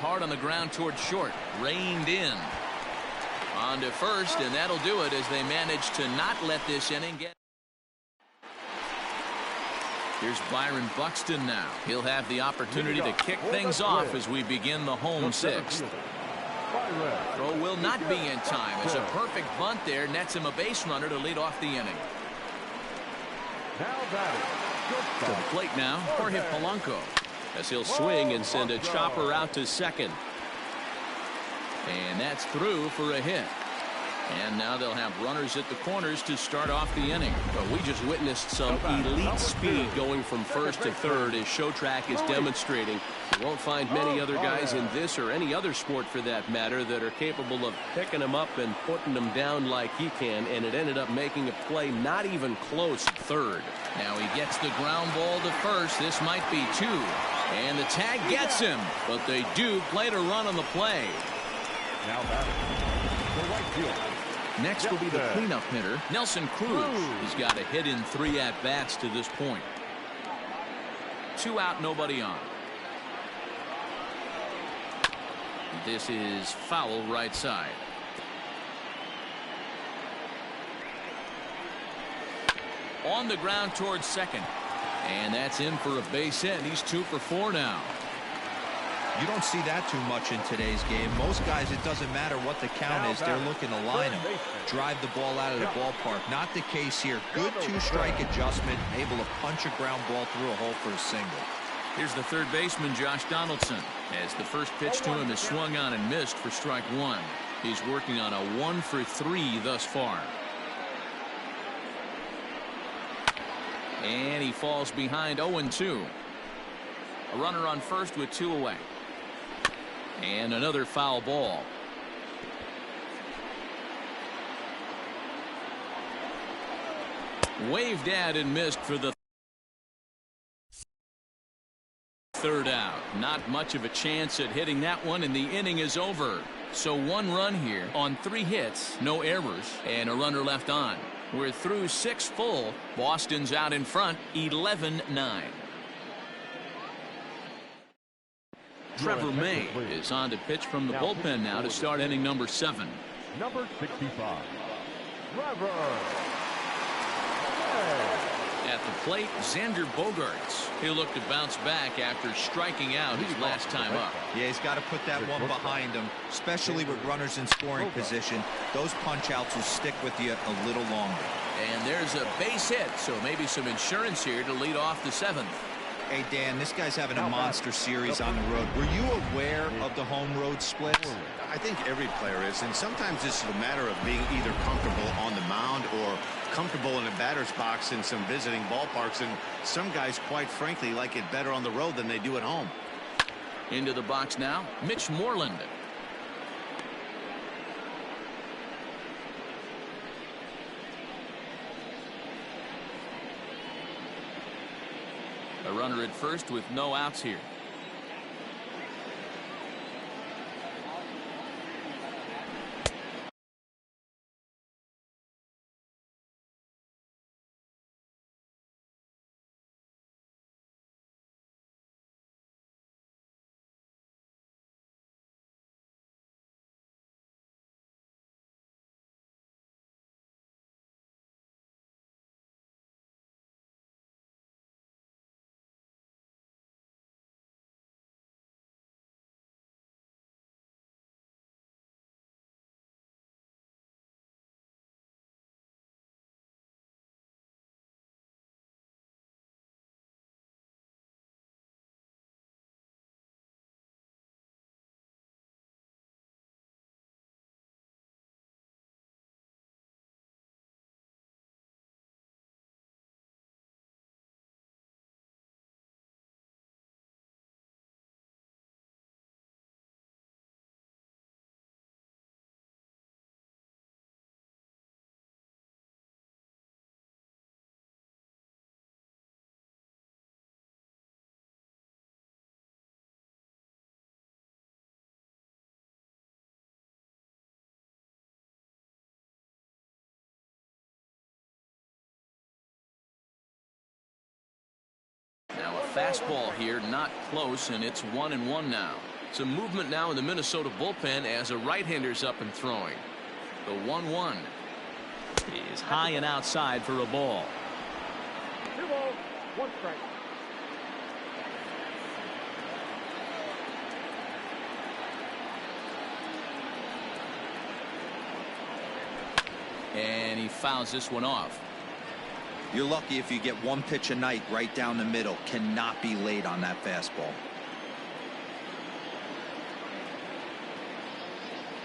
Speaker 1: Hard on the ground toward short. Reined in. On to first, and that'll do it as they manage to not let this inning get. Here's Byron Buxton now. He'll have the opportunity to kick things off as we begin the home 6th. Throw will not be in time as a perfect bunt there nets him a base runner to lead off the inning. To the plate now, Jorge Polanco, as he'll swing and send a chopper out to second. And that's through for a hit. And now they'll have runners at the corners to start off the inning.
Speaker 8: But we just witnessed some elite speed going from first to third as Showtrack is demonstrating. You won't find many other guys in this or any other sport for that matter that are capable of picking them up and putting them down like he can, and it ended up making a play not even close at third.
Speaker 1: Now he gets the ground ball to first. This might be 2. And the tag gets him, but they do play to run on the play.
Speaker 4: Now batting, the right fielder.
Speaker 1: Next will be the cleanup hitter, Nelson Cruz. He's got a hit in 3 at-bats to this point. 2 out, nobody on. This is foul right side. On the ground towards second. And that's in for a base hit. He's 2 for 4 now.
Speaker 3: You don't see that too much in today's game. Most guys, it doesn't matter what the count is. They're looking to line them, drive the ball out of the ballpark. Not the case here. Good 2-strike adjustment, able to punch a ground ball through a hole for a single.
Speaker 1: Here's the third baseman, Josh Donaldson, as the first pitch to him is swung on and missed for strike 1. He's working on a 1 for 3 thus far. And he falls behind 0-2. A runner on first with 2 away. And another foul ball. Waved at and missed for the third out. Not much of a chance at hitting that one, and the inning is over. So 1 run here on 3 hits, no errors, and a runner left on. We're through 6 full. Boston's out in front, 11-9. Trevor May is on to pitch from the bullpen now to start inning number 7.
Speaker 4: Number 65, Trevor.
Speaker 1: At the plate, Xander Bogaerts. He'll look to bounce back after striking out his last time up.
Speaker 3: Yeah, he's got to put that one behind him, especially with runners in scoring position. Those punch-outs will stick with you a little longer.
Speaker 1: And there's a base hit, so maybe some insurance here to lead off the 7th.
Speaker 3: Hey, Dan, this guy's having a monster series on the road. Were you aware of the home-road splits?
Speaker 2: I think every player is, and sometimes this is a matter of being either comfortable on the mound or comfortable in a batter's box in some visiting ballparks, and some guys, quite frankly, like it better on the road than they do at home.
Speaker 1: Into the box now, Mitch Moreland. A runner at first with no outs here. fastball here, not close, and it's 1-1 now. Some movement now in the Minnesota bullpen as a right-hander's up and throwing. The 1-1 is high and outside for a ball.
Speaker 5: 2 balls, 1 strike.
Speaker 1: And he fouls this one off.
Speaker 3: You're lucky if you get one pitch a night right down the middle. Cannot be late on that fastball.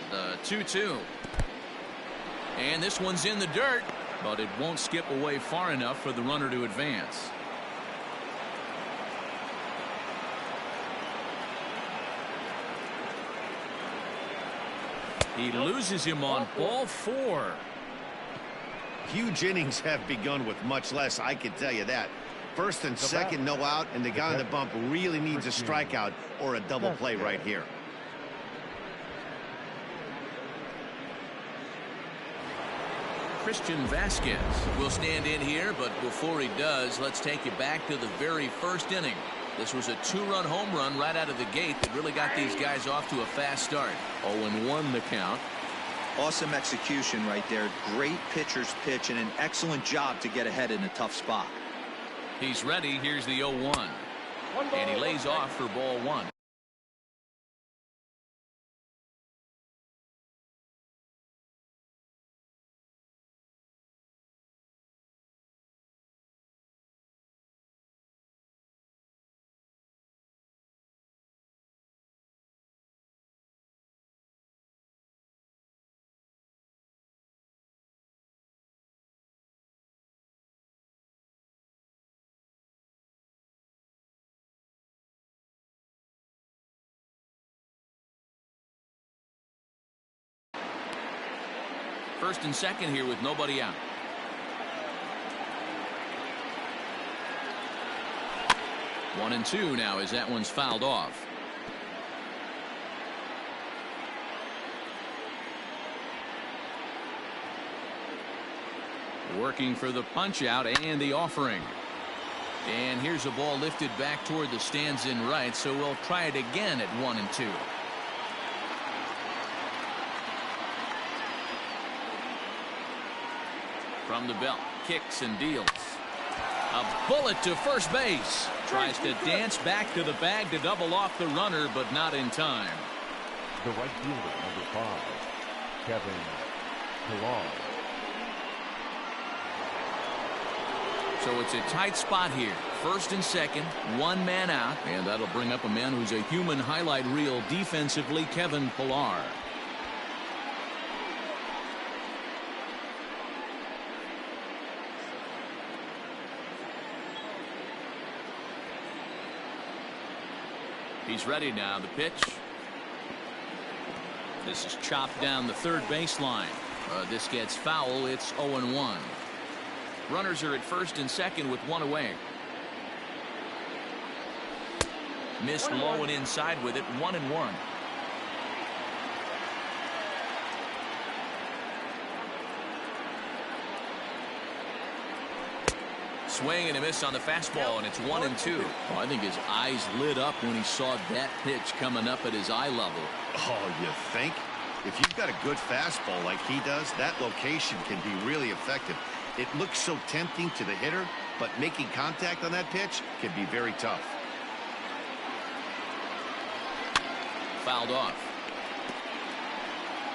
Speaker 1: The 2-2. And this one's in the dirt, but it won't skip away far enough for the runner to advance. He loses him on ball 4.
Speaker 2: Huge innings have begun with much less, I can tell you that. First and second, no out, and the guy on the bump really needs a strikeout or a double play right here.
Speaker 1: Christian Vasquez will stand in here, but before he does, let's take you back to the very first inning. This was a 2-run home run right out of the gate that really got these guys off to a fast start.
Speaker 8: 0-1 the count.
Speaker 3: Awesome execution right there. Great pitcher's pitch and an excellent job to get ahead in a tough spot.
Speaker 1: He's ready. Here's the 0-1. And he lays off for ball 1. First and second here with nobody out. One and 2 now as that one's fouled off. Working for the punch out and the offering. And here's a ball lifted back toward the stands in right, so we'll try it again at 1 and 2. From the belt, kicks and deals. A bullet to first base. Tries to dance back to the bag to double off the runner, but not in time.
Speaker 4: The right fielder, number 5, Kevin Pillar.
Speaker 1: So it's a tight spot here. First and second, 1 man out, and that'll bring up a man who's a human highlight reel defensively, Kevin Pillar. He's ready now. The pitch. This is chopped down the third baseline. This gets foul. It's 0-1. Runners are at first and second with 1 away. Missed low and inside with it. 1-1. Swing and a miss on the fastball, and it's 1-2. Oh, I think his eyes lit up when he saw that pitch coming up at his eye level.
Speaker 2: Oh, you think? If you've got a good fastball like he does, that location can be really effective. It looks so tempting to the hitter, but making contact on that pitch can be very tough.
Speaker 1: Fouled off.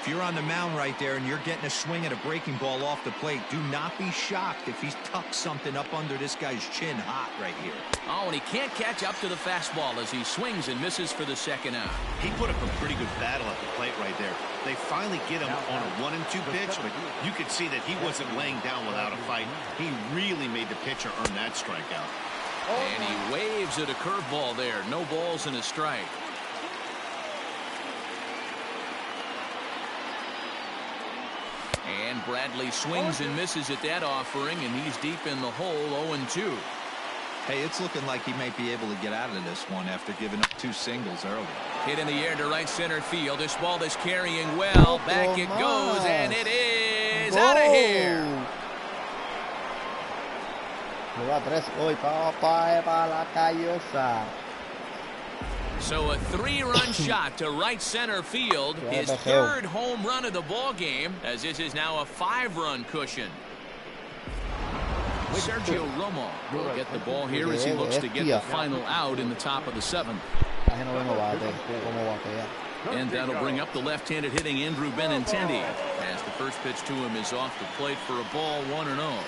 Speaker 3: If you're on the mound right there and you're getting a swing at a breaking ball off the plate, do not be shocked if he's tucked something up under this guy's chin hot right here.
Speaker 1: Oh, and he can't catch up to the fastball as he swings and misses for the second out.
Speaker 2: He put up a pretty good battle at the plate right there. They finally get him on a 1-2 pitch, but you could see that he wasn't laying down without a fight. He really made the pitcher earn that strikeout.
Speaker 1: And he waves at a curveball there. No balls and a strike. And Bradley swings and misses at that offering, and he's deep in the hole, 0-2.
Speaker 3: Hey, it's looking like he might be able to get out of this one after giving up 2 singles early.
Speaker 1: Hit in the air to right center field. This ball is carrying well. Back it goes, and it is out of here.
Speaker 6: Lo va 3. Uy, para la callosa.
Speaker 1: So a 3-run shot to right center field. His third home run of the ball game, as this is now a 5-run cushion. Sergio Romo will get the ball here as he looks to get the final out in the top of the 7th. And that'll bring up the left-handed hitting Andrew Benintendi as the first pitch to him is off the plate for a ball, 1-0.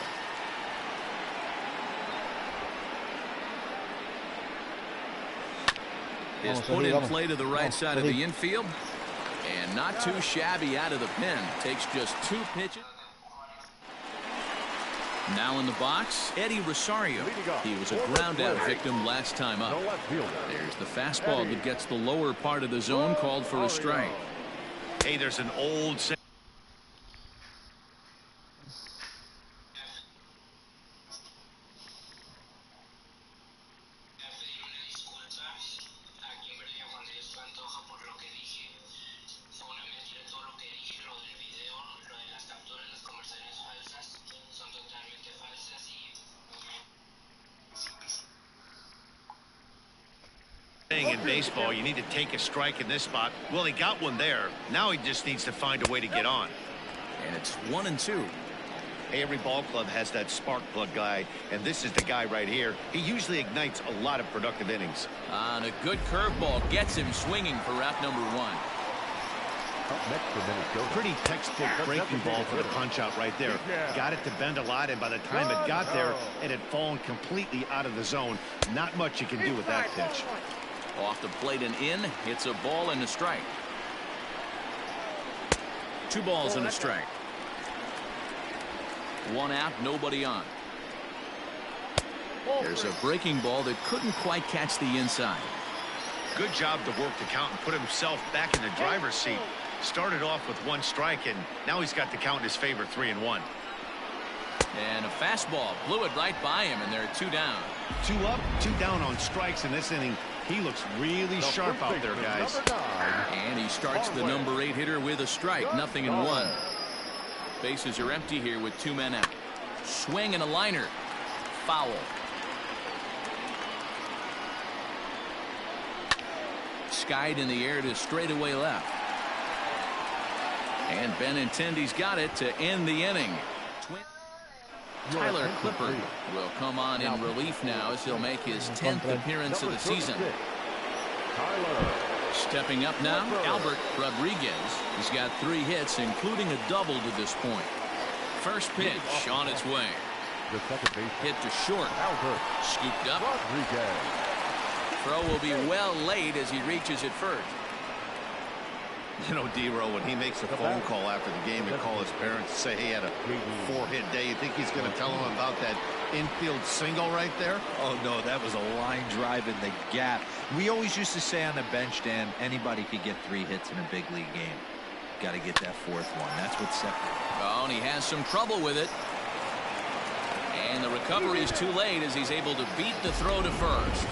Speaker 1: Is put in play to the right side of the infield, and not too shabby out of the pen. Takes just 2 pitches. Now in the box, Eddie Rosario. He was a ground-out victim last time up. There's the fastball that gets the lower part of the zone, called for a strike.
Speaker 2: Hey, there's an old... In baseball, you need to take a strike in this spot. Well, he got one there. Now he just needs to find a way to get on.
Speaker 1: And it's 1-2.
Speaker 2: Hey, every ball club has that spark plug guy, and this is the guy right here. He usually ignites a lot of productive innings.
Speaker 1: And a good curveball gets him swinging for route number 1.
Speaker 2: Pretty textbook breaking ball for the punch out right there. Got it to bend a lot, and by the time it got there, it had fallen completely out of the zone. Not much you can do with that pitch.
Speaker 1: Off the plate and in, hits a ball and a strike. 2 balls and a strike. 1 out, nobody on. There's a breaking ball that couldn't quite catch the inside.
Speaker 2: Good job to work the count and put himself back in the driver's seat. Started off with 1 strike, and now he's got the count in his favor, 3-1.
Speaker 1: And a fastball blew it right by him, and there are 2 down.
Speaker 2: 2 up, 2 down on strikes in this inning. He looks really sharp out there, guys.
Speaker 1: And he starts the number 8 hitter with a strike, 0-1. Bases are empty here with 2 men out. Swing and a liner. Foul. Skied in the air to straightaway left. And Benintendi's got it to end the inning. Tyler Clippard will come on in relief now as he'll make his 10th appearance of the season. Stepping up now, Albert Rodriguez. He's got 3 hits, including a double to this point. First pitch on its way. Hit to short. Scooped up. Throw will be well late as he reaches it first.
Speaker 2: You know, D-Row, when he makes a phone call after the game and call his parents and say he had a 4-hit day, you think he's going to tell them about that infield single right there?
Speaker 3: Oh, no, that was a line drive in the gap. We always used to say on the bench, Dan, anybody could get 3 hits in a big league game. Got to get that 4th one. That's what's separated.
Speaker 1: Oh, and he has some trouble with it. And the recovery is too late as he's able to beat the throw to first.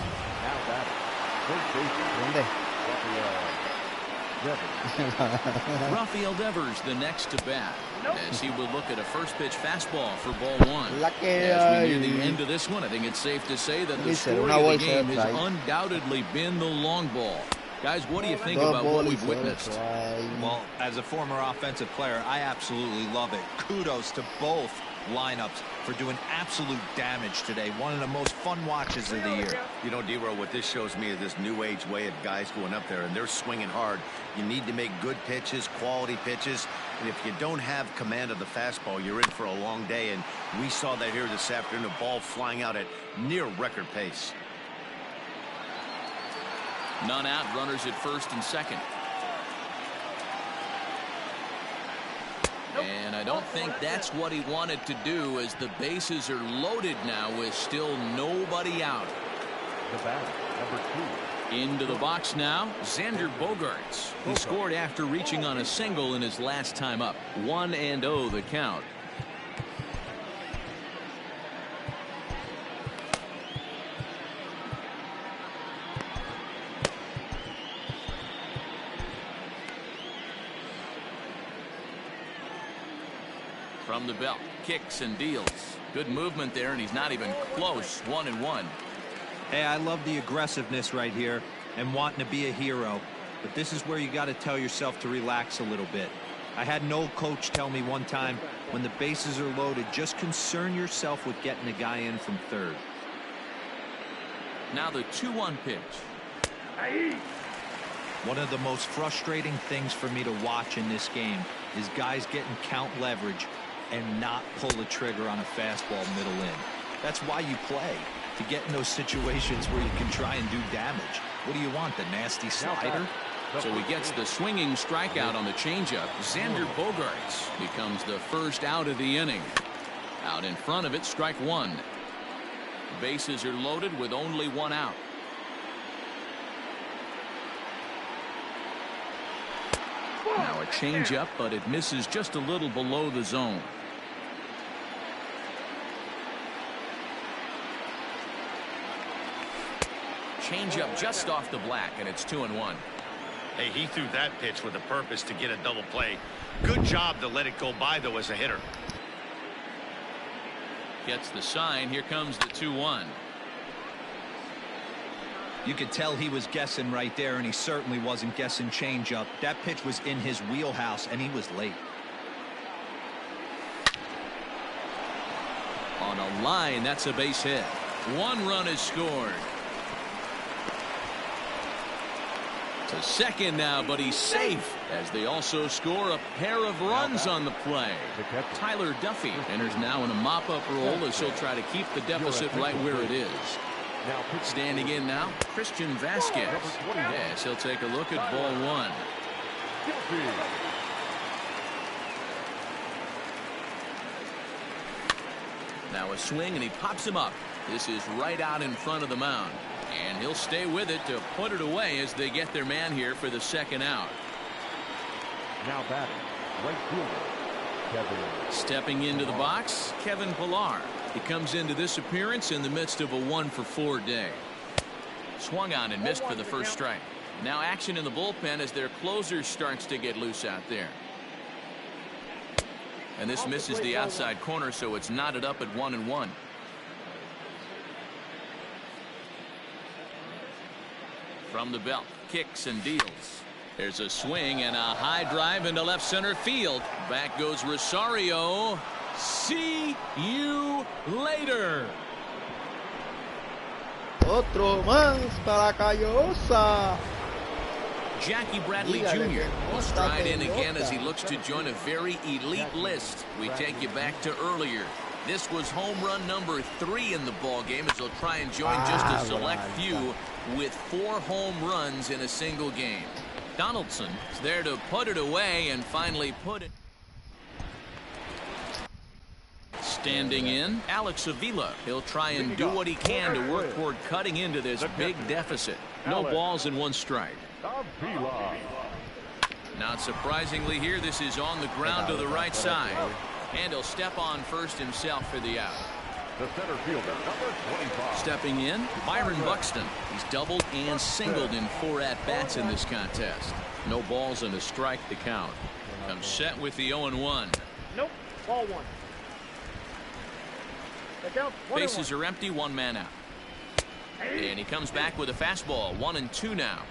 Speaker 1: Rafael Devers the next to bat as he will look at a first pitch fastball for ball 1. As we near the end of this one, I think it's safe to say that the story of the game has undoubtedly been the long ball. Guys, what do you think about what we've witnessed?
Speaker 3: Well, as a former offensive player, I absolutely love it. Kudos to both lineups for doing absolute damage today. One of the most fun watches of the year.
Speaker 2: You know, D-Row, what this shows me is this new age way of guys going up there and they're swinging hard. You need to make good pitches, quality pitches, and if you don't have command of the fastball, you're in for a long day, and we saw that here this afternoon, a ball flying out at near record pace.
Speaker 1: None out, runners at first and second. And I don't think that's what he wanted to do, as the bases are loaded now with still nobody out.
Speaker 4: The batter, number 2.
Speaker 1: Into the box now, Xander Bogaerts. He scored after reaching on a single in his last time up. 1-0 the count. From the belt, kicks and deals. Good movement there, and he's not even close. 1-1.
Speaker 3: Hey, I love the aggressiveness right here and wanting to be a hero. But this is where you got to tell yourself to relax a little bit. I had an old coach tell me one time, when the bases are loaded, just concern yourself with getting a guy in from third.
Speaker 1: Now the 2-1 pitch.
Speaker 3: One of the most frustrating things for me to watch in this game is guys getting count leverage and not pull the trigger on a fastball middle in. That's why you play, to get in those situations where you can try and do damage. What do you want, the nasty slider?
Speaker 1: So he gets the swinging strikeout on the changeup. Xander Bogaerts becomes the first out of the inning. Out in front of it, strike one. Bases are loaded with only one out. Now a changeup, but it misses just a little below the zone. Changeup just off the black, and it's 2-1.
Speaker 2: Hey, he threw that pitch with a purpose to get a double play. Good job to let it go by, though, as a hitter.
Speaker 1: Gets the sign. Here comes the 2-1.
Speaker 3: You could tell he was guessing right there, and he certainly wasn't guessing changeup. That pitch was in his wheelhouse, and he was late.
Speaker 1: On a line, that's a base hit. One run is scored. To second now, but he's safe as they also score a pair of runs on the play. Tyler Duffy enters now in a mop-up role as he'll try to keep the deficit right where it is. Standing in now, Christian Vasquez. Yes, he'll take a look at ball one. Now a swing, and he pops him up. This is right out in front of the mound. And he'll stay with it to put it away as they get their man here for the second out.
Speaker 4: Now batting, right fielder, Kevin.
Speaker 1: Stepping into the box, Kevin Pillar. He comes into this appearance in the midst of a 1-for-4 day. Swung on and missed for the first strike. Now action in the bullpen as their closer starts to get loose out there. And this misses the outside corner, so it's knotted up at 1-1. From the belt, kicks and deals. There's a swing and a high drive into left center field. Back goes Rosario. See you later.
Speaker 6: Otro más para Callosa.
Speaker 1: Jackie Bradley Jr. will stride in again as he looks to join a very elite list. We take you back to earlier. This was home run number 3 in the ball game as he'll try and join just a select few with 4 home runs in a single game. Donaldson is there to put it away and finally put it. Standing in, Alex Avila. He'll try and do what he can to work toward cutting into this big deficit. No balls and 1 strike. Not surprisingly here, this is on the ground to the right side. And he'll step on first himself for the out.
Speaker 4: The center fielder, number 25.
Speaker 1: Stepping in, Byron Buxton. He's doubled and singled in 4 at-bats in this contest. No balls and a strike to count. Comes set with the 0-1.
Speaker 5: Nope, ball 1.
Speaker 1: Bases are empty, 1 man out. And he comes back with a fastball, 1-2 now.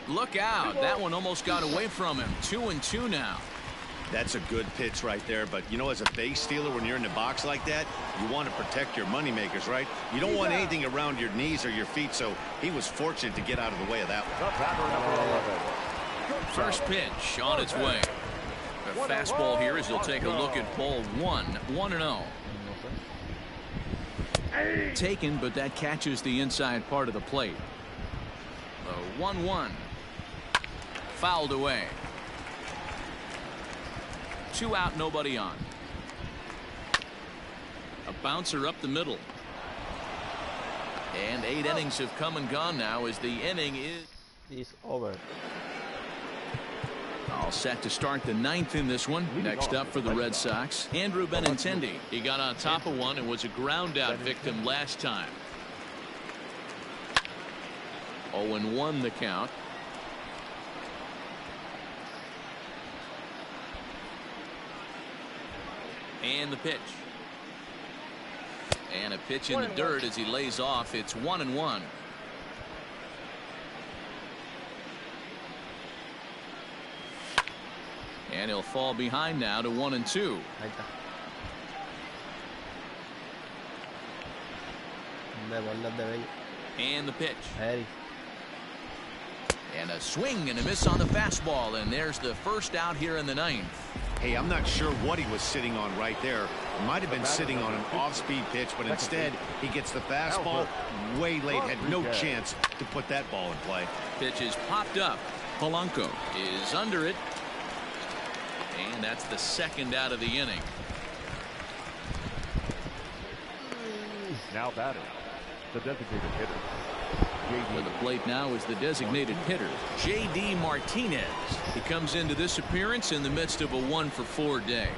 Speaker 1: Look out, that one almost got away from him. 2-2 now.
Speaker 2: That's a good pitch right there, but you know, as a base stealer, when you're in the box like that, you want to protect your moneymakers, right? You don't want anything around your knees or your feet, so he was fortunate to get out of the way of that one.
Speaker 1: First pitch on its way. A fastball here as he'll take a look at ball 1. 1-0. Taken, but that catches the inside part of the plate. The 1-1. Fouled away. 2 out, nobody on. A bouncer up the middle. And 8 innings have come and gone now as the inning is
Speaker 6: over.
Speaker 1: All set to start the 9th in this one. Next up for the Red Sox, Andrew Benintendi. He got on top of one and was a ground out victim last time. 0-1 the count. And the pitch. And a pitch in the dirt as he lays off. It's 1-1. And he'll fall behind now to 1-2. And the pitch. And a swing and a miss on the fastball, and there's the first out here in the ninth.
Speaker 2: Hey, I'm not sure what he was sitting on right there. Might have been sitting on an off-speed pitch, but instead he gets the fastball way late. Had no chance to put that ball in play.
Speaker 1: Pitch is popped up. Polanco is under it. And that's the second out of the inning.
Speaker 4: Now batting, the designated hitter.
Speaker 1: To the plate now is the designated hitter, J.D. Martinez. He comes into this appearance in the midst of a 1-for-4 day.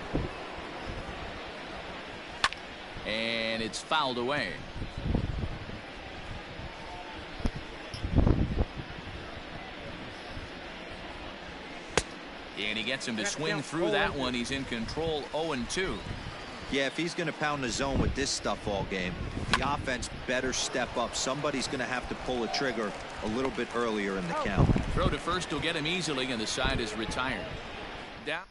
Speaker 1: And it's fouled away. And he gets him to swing through that one. He's in control, 0-2.
Speaker 3: Yeah, if he's going to pound the zone with this stuff all game, the offense better step up. Somebody's going to have to pull a trigger a little bit earlier in the count.
Speaker 1: Throw to first will get him easily, and the side is retired. Down.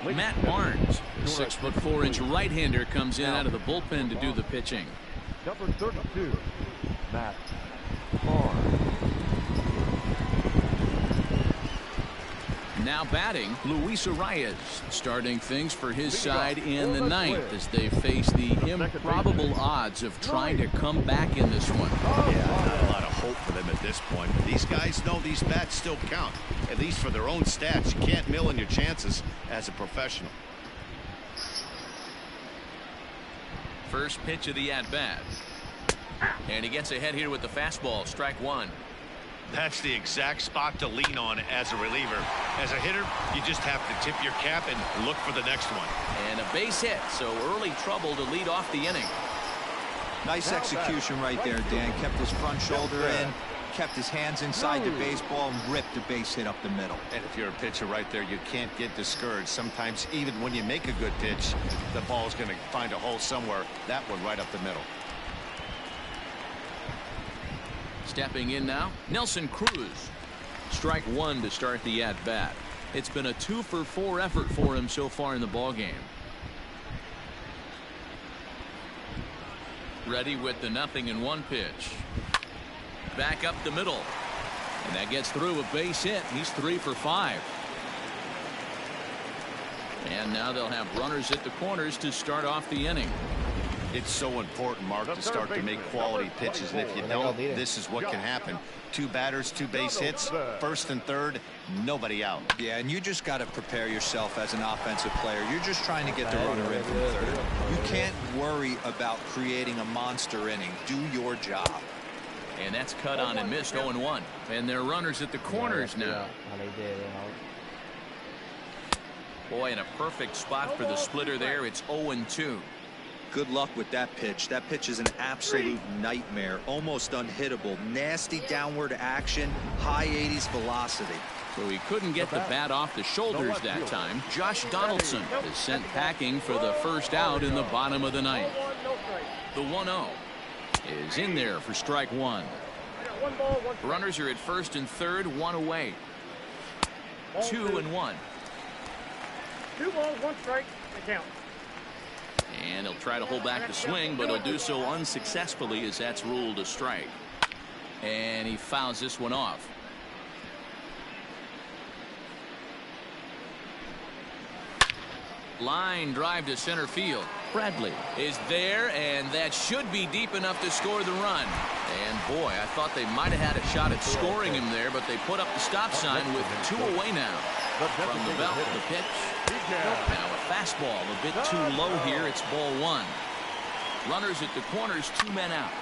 Speaker 1: Matt Barnes, the 6'4" right-hander, comes in out of the bullpen to do the pitching.
Speaker 4: Number 32, Matt Barnes.
Speaker 1: Now batting, Luis Arias, starting things for his side in the ninth as they face the improbable odds of trying to come back in this one.
Speaker 2: Yeah, not a lot of hope for them at this point. These guys know these bats still count, at least for their own stats. You can't mill in your chances as a professional.
Speaker 1: First pitch of the at-bat. And he gets ahead here with the fastball, strike one.
Speaker 2: That's the exact spot to lean on as a reliever. As a hitter, you just have to tip your cap and look for the next one.
Speaker 1: And a base hit, so early trouble to lead off the inning.
Speaker 3: Nice execution right there, Dan. Kept his front shoulder in, kept his hands inside the baseball, and ripped a base hit up the middle.
Speaker 2: And if you're a pitcher right there, you can't get discouraged. Sometimes even when you make a good pitch, the ball's going to find a hole somewhere. That one right up the middle.
Speaker 1: Stepping in now, Nelson Cruz. Strike one to start the at-bat. It's been a 2-for-4 effort for him so far in the ballgame. Ready with the 0-1 pitch. Back up the middle. And that gets through a base hit. He's 3 for 5. And now they'll have runners at the corners to start off the inning.
Speaker 2: It's so important, Mark, to start to make quality pitches, and if you don't, this is what can happen. 2 batters, 2 base hits, first and third, nobody out.
Speaker 3: Yeah, and you just got to prepare yourself as an offensive player. You're just trying to get the runner in from third. You can't worry about creating a monster inning. Do your job.
Speaker 1: And that's cut on and missed, 0-1. And they're runners at the corners now. Boy, in a perfect spot for the splitter there. It's 0-2.
Speaker 3: Good luck with that pitch. That pitch is an absolute nightmare. Almost unhittable. Nasty downward action. High 80s velocity.
Speaker 1: So he couldn't get the bat off the shoulders that time. Josh Donaldson is sent packing for the first out in the bottom of the ninth. The 1-0 is in there for strike one. Runners are at first and third, 1 away. 2-1.
Speaker 5: 2 balls, 1 strike, the count.
Speaker 1: And he'll try to hold back the swing, but he'll do so unsuccessfully as that's ruled a strike. And he fouls this one off. Line drive to center field. Bradley is there, and that should be deep enough to score the run. And boy, I thought they might have had a shot at scoring him there, but they put up the stop sign with 2 away now. From the belt, the pitch. Now a fastball a bit too low here. It's ball 1. Runners at the corners, 2 men out.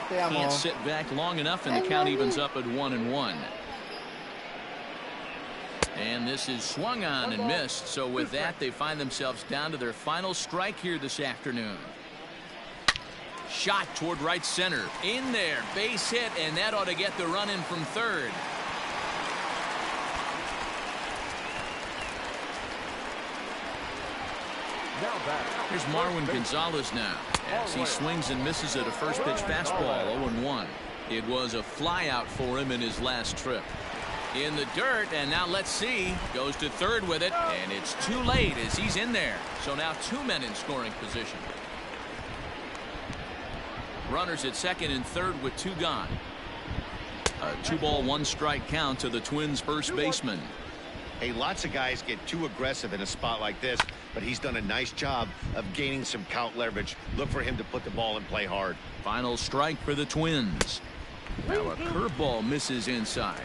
Speaker 1: Can't sit back long enough, and the count evens up at 1-1. And this is swung on and missed. So with that, they find themselves down to their final strike here this afternoon. Shot toward right center. In there, base hit, and that ought to get the run in from third. Here's Marwin Gonzalez now, as he swings and misses at a first pitch fastball, 0-1. It was a flyout for him in his last trip. In the dirt, and now let's see. Goes to third with it, and it's too late as he's in there. So now 2 men in scoring position. Runners at second and third with 2 gone. A 2-ball 1-strike count to the Twins' first baseman.
Speaker 2: Hey, lots of guys get too aggressive in a spot like this, but he's done a nice job of gaining some count leverage. Look for him to put the ball in play hard.
Speaker 1: Final strike for the Twins. Now a curveball misses inside.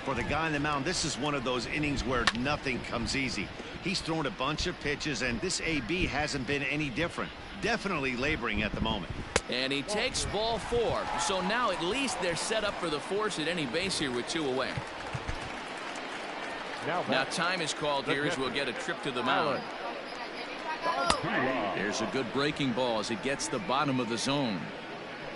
Speaker 2: For the guy on the mound, this is one of those innings where nothing comes easy. He's thrown a bunch of pitches, and this AB hasn't been any different. Definitely laboring at the moment.
Speaker 1: And he takes ball 4. So now at least they're set up for the force at any base here with 2 away. Now time is called here as we'll get a trip to the mound. There's a good breaking ball as it gets the bottom of the zone.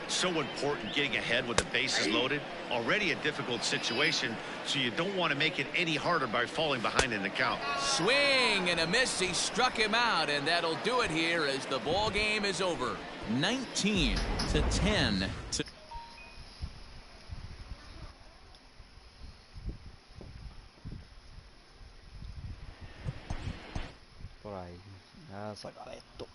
Speaker 2: So important getting ahead with the bases loaded. Already a difficult situation, so you don't want to make it any harder by falling behind in the count.
Speaker 1: Swing and a miss. He struck him out, and that'll do it here as the ball game is over. 19-10.
Speaker 6: Por ahí. Ah, saca esto.